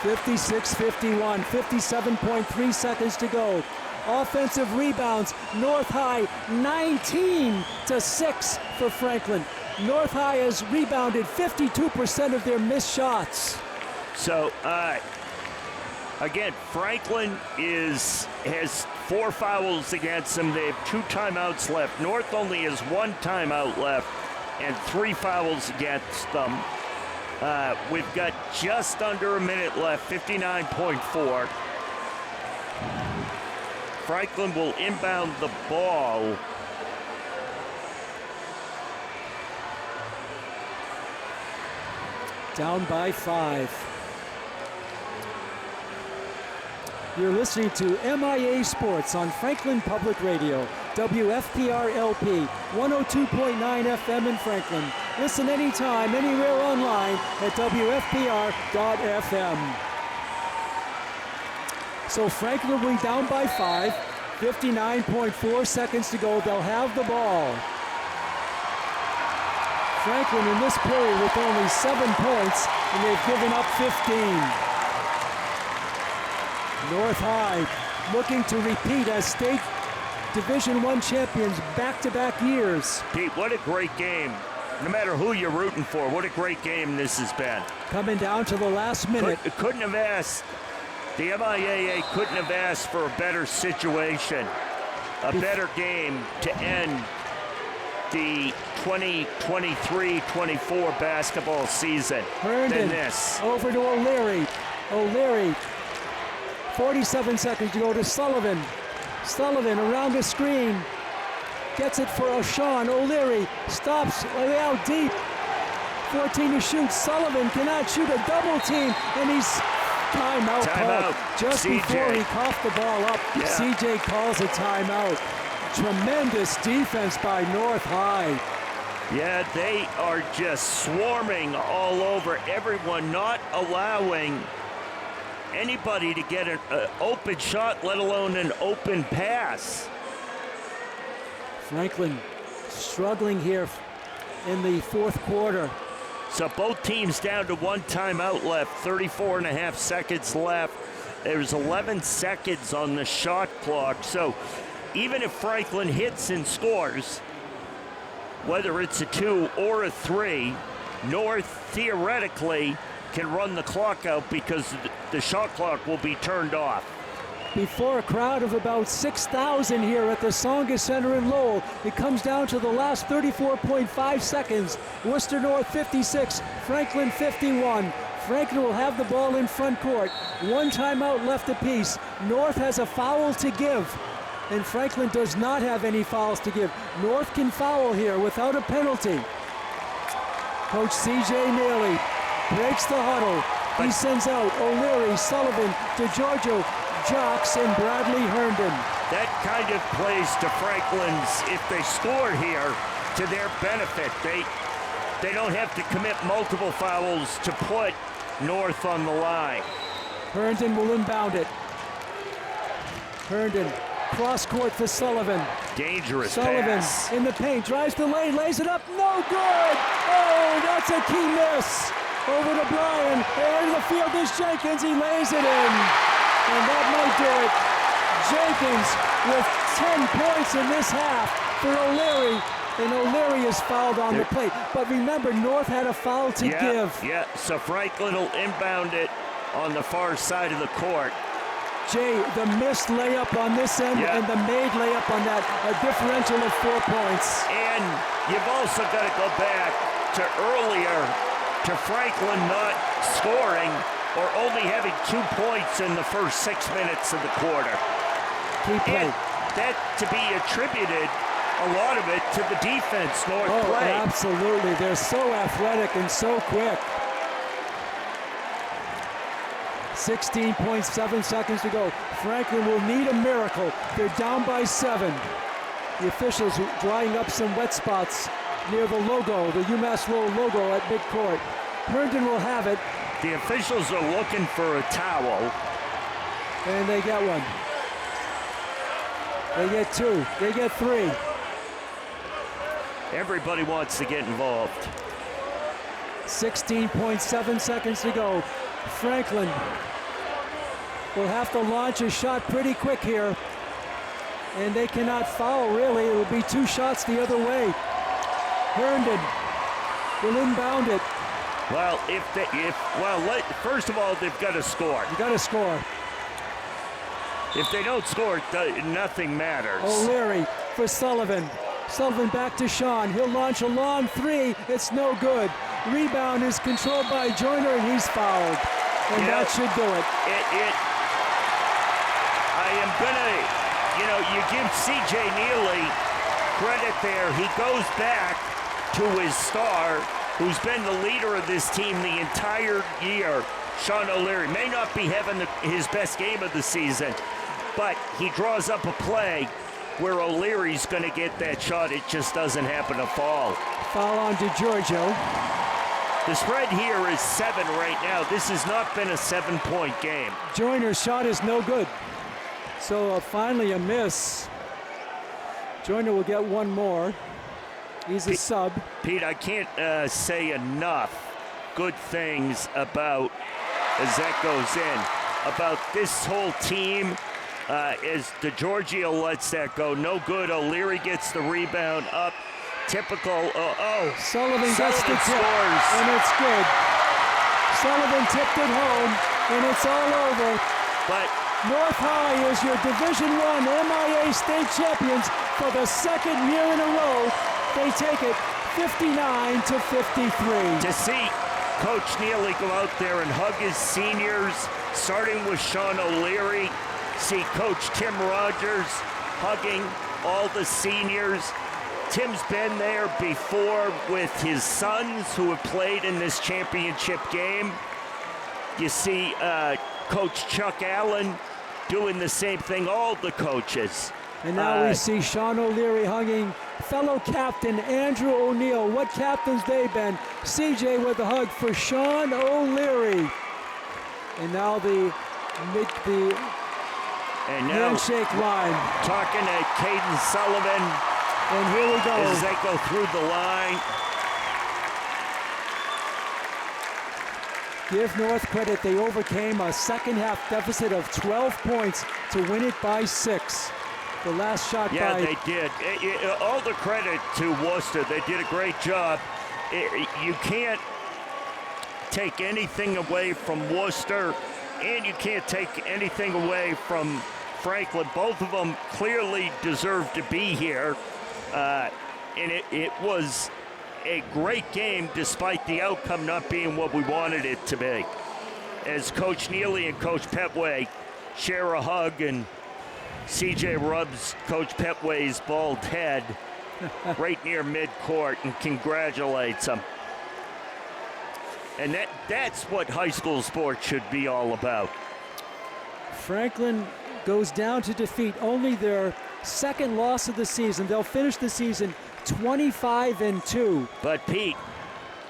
(56-51), 57.3 seconds to go. Offensive rebounds, North High 19-6 for Franklin. North High has rebounded 52% of their missed shots. So, again, Franklin has 4 fouls against them. They have 2 timeouts left. North only has 1 timeout left and 3 fouls against them. We've got just under a minute left, 59.4. Franklin will inbound the ball. Down by 5. You're listening to MIA Sports on Franklin Public Radio, WFPR LP, 102.9 FM in Franklin. Listen anytime, anywhere online at WFPR.FM. So Franklin will be down by 5, 59.4 seconds to go. They'll have the ball. Franklin in this period with only 7 points, and they've given up 15. North High looking to repeat as state Division I champions back-to-back years. Pete, what a great game. No matter who you're rooting for, what a great game this has been. Coming down to the last minute. Couldn't have asked, the MIAA couldn't have asked for a better situation, a better game to end the 2023-24 basketball season Herndon than this. Over to O'Leary. O'Leary, 47 seconds to go to Sullivan. Sullivan around the screen. Gets it for O'Shawn. O'Leary stops way out deep. 14 to shoot. Sullivan cannot shoot a double team, and he's timeout called. Just before he coughed the ball up, CJ calls a timeout. Tremendous defense by North High. Yeah, they are just swarming all over everyone, not allowing anybody to get an open shot, let alone an open pass. Franklin struggling here in the fourth quarter. So both teams down to 1 timeout left, 34.5 seconds left. There's 11 seconds on the shot clock. So even if Franklin hits and scores, whether it's a 2 or a 3, North theoretically can run the clock out because the shot clock will be turned off. Before a crowd of about 6,000 here at the Tsongas Center in Lowell, it comes down to the last 34.5 seconds. Worcester North 56, Franklin 51. Franklin will have the ball in front court. 1 timeout left apiece. North has a foul to give, and Franklin does not have any fouls to give. North can foul here without a penalty. Coach C.J. Neely breaks the huddle. He sends out O'Leary, Sullivan, DeGiorgio, Jocks, and Bradley Herndon. That kind of plays to Franklin's, if they score here, to their benefit. They don't have to commit multiple fouls to put North on the line. Herndon will inbound it. Herndon, cross court for Sullivan. Dangerous Sullivan pass. In the paint, drives the lane, lays it up, no good! Oh, that's a key miss! Over to Bryan, into the field is Jenkins, he lays it in. And that might do it. Jenkins with 10 points in this half for O'Leary, and O'Leary is fouled on the plate. But remember, North had a foul to give. Yeah, so Franklin will inbound it on the far side of the court. Jay, the missed layup on this end and the made layup on that, a differential of 4 points. And you've also got to go back to earlier, to Franklin not scoring or only having 2 points in the first 6 minutes of the quarter. Key play. And that to be attributed, a lot of it, to the defense North played. Absolutely. They're so athletic and so quick. 16.7 seconds to go. Franklin will need a miracle. They're down by 7. The officials drying up some wet spots near the logo, the UMass Lowell logo at midcourt. Herndon will have it. The officials are looking for a towel. And they get one. They get two. They get three. Everybody wants to get involved. 16.7 seconds to go. Franklin will have to launch a shot pretty quick here. And they cannot foul, really. It will be two shots the other way. Herndon will inbound it. Well, first of all, they've got to score. You got to score. If they don't score, nothing matters. O'Leary for Sullivan. Sullivan back to Sean. He'll launch a long three. It's no good. Rebound is controlled by Joyner, and he's fouled. And that should do it. I am gonna, you give C.J. Neely credit there. He goes back to his star, who's been the leader of this team the entire year. Sean O'Leary may not be having his best game of the season, but he draws up a play where O'Leary's going to get that shot. It just doesn't happen to fall. Foul on DeGiorgio. The spread here is 7 right now. This has not been a 7-point game. Joyner's shot is no good. So finally a miss. Joyner will get one more. He's a sub. Pete, I can't say enough good things about, as that goes in, about this whole team. As DeGiorgio lets that go, no good. O'Leary gets the rebound up. Typical. Sullivan gets the tip, scores. and it's good. Sullivan tipped it home, and it's all over. But North High is your Division I MIA state champions for the second year in a row. They take it 59-53. To see Coach Neely go out there and hug his seniors, starting with Sean O'Leary, see Coach Tim Rogers hugging all the seniors. Tim's been there before with his sons who have played in this championship game. You see Coach Chuck Allen doing the same thing, all the coaches. And now we see Sean O'Leary hugging fellow captain Andrew O'Neill. What captains they've been. CJ with a hug for Sean O'Leary. And now the handshake line. Talking to Caden Sullivan. And here we go. As they go through the line. Give North credit. They overcame a second half deficit of 12 points to win it by 6. The last shot by... Yeah, they did. All the credit to Worcester. They did a great job. You can't take anything away from Worcester, and you can't take anything away from Franklin. Both of them clearly deserve to be here. And it was a great game despite the outcome not being what we wanted it to be. As Coach Neely and Coach Petway share a hug, and CJ rubs Coach Petway's bald head right near midcourt and congratulates him. And that's what high school sports should be all about. Franklin goes down to defeat only their second loss of the season. They'll finish the season 25-2. But Pete,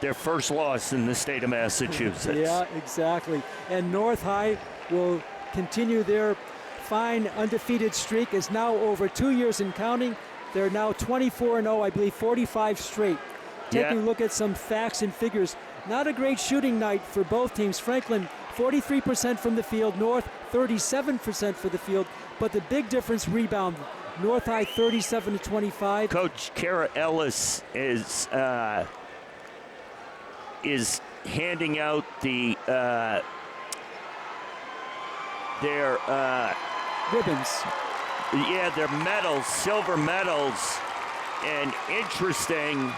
their first loss in the state of Massachusetts. Yeah, exactly. And North High will continue their fine undefeated streak. Is now over 2 years and counting. They're now 24-0, I believe 45 straight. Taking a look at some facts and figures. Not a great shooting night for both teams. Franklin 43% from the field, North 37% for the field, but the big difference rebound. North High 37-25. Coach Kara Ellis is handing out their ribbons. Yeah, their medals, silver medals, and interesting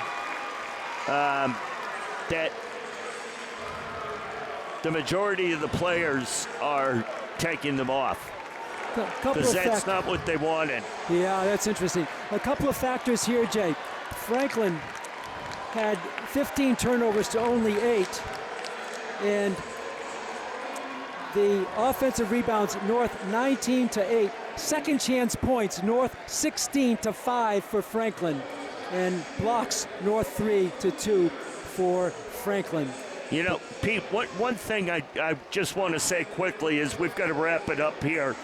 that the majority of the players are taking them off. Because that's not what they wanted. Yeah, that's interesting. A couple of factors here, Jake. Franklin had 15 turnovers to only 8. And the offensive rebounds, North 19-8. Second chance points, North 16-5 for Franklin. and blocks North 3-2 for Franklin. You know, Pete, one thing I just want to say quickly is we've got to wrap it up here.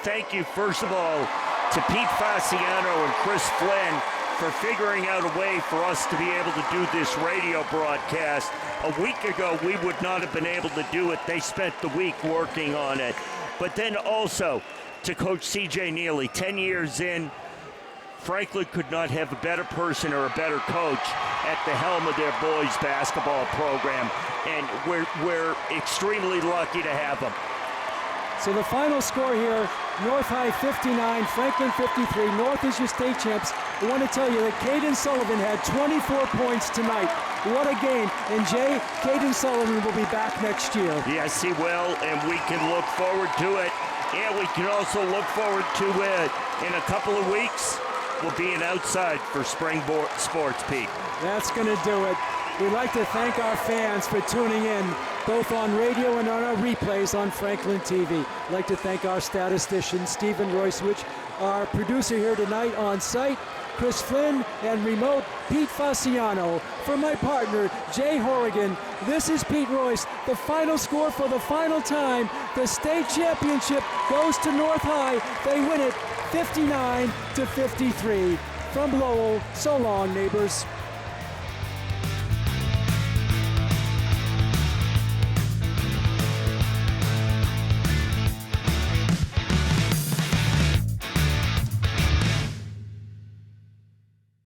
Thank you, first of all, to Pete Fasciano and Chris Flynn for figuring out a way for us to be able to do this radio broadcast. A week ago, we would not have been able to do it. They spent the week working on it. But then also to Coach C.J. Neely, 10 years in, Franklin could not have a better person or a better coach at the helm of their boys basketball program, and we're extremely lucky to have him. So the final score here, North High 59, Franklin 53. North is your state champs. I want to tell you that Caden Sullivan had 24 points tonight. What a game. And Jay, Caden Sullivan will be back next year. Yes, he will, and we can look forward to it. Yeah, we can also look forward to it in a couple of weeks. We'll be outside for Springboard Sports, Pete. That's going to do it. We'd like to thank our fans for tuning in, both on radio and on our replays on Franklin TV. I'd like to thank our statistician, Stephen Royswich, our producer here tonight on site, Chris Flynn, and remote, Pete Fasciano. For my partner, Jay Horrigan, this is Pete Royce. The final score for the final time, the state championship goes to North High. They win it 59-53. From Lowell, so long, neighbors.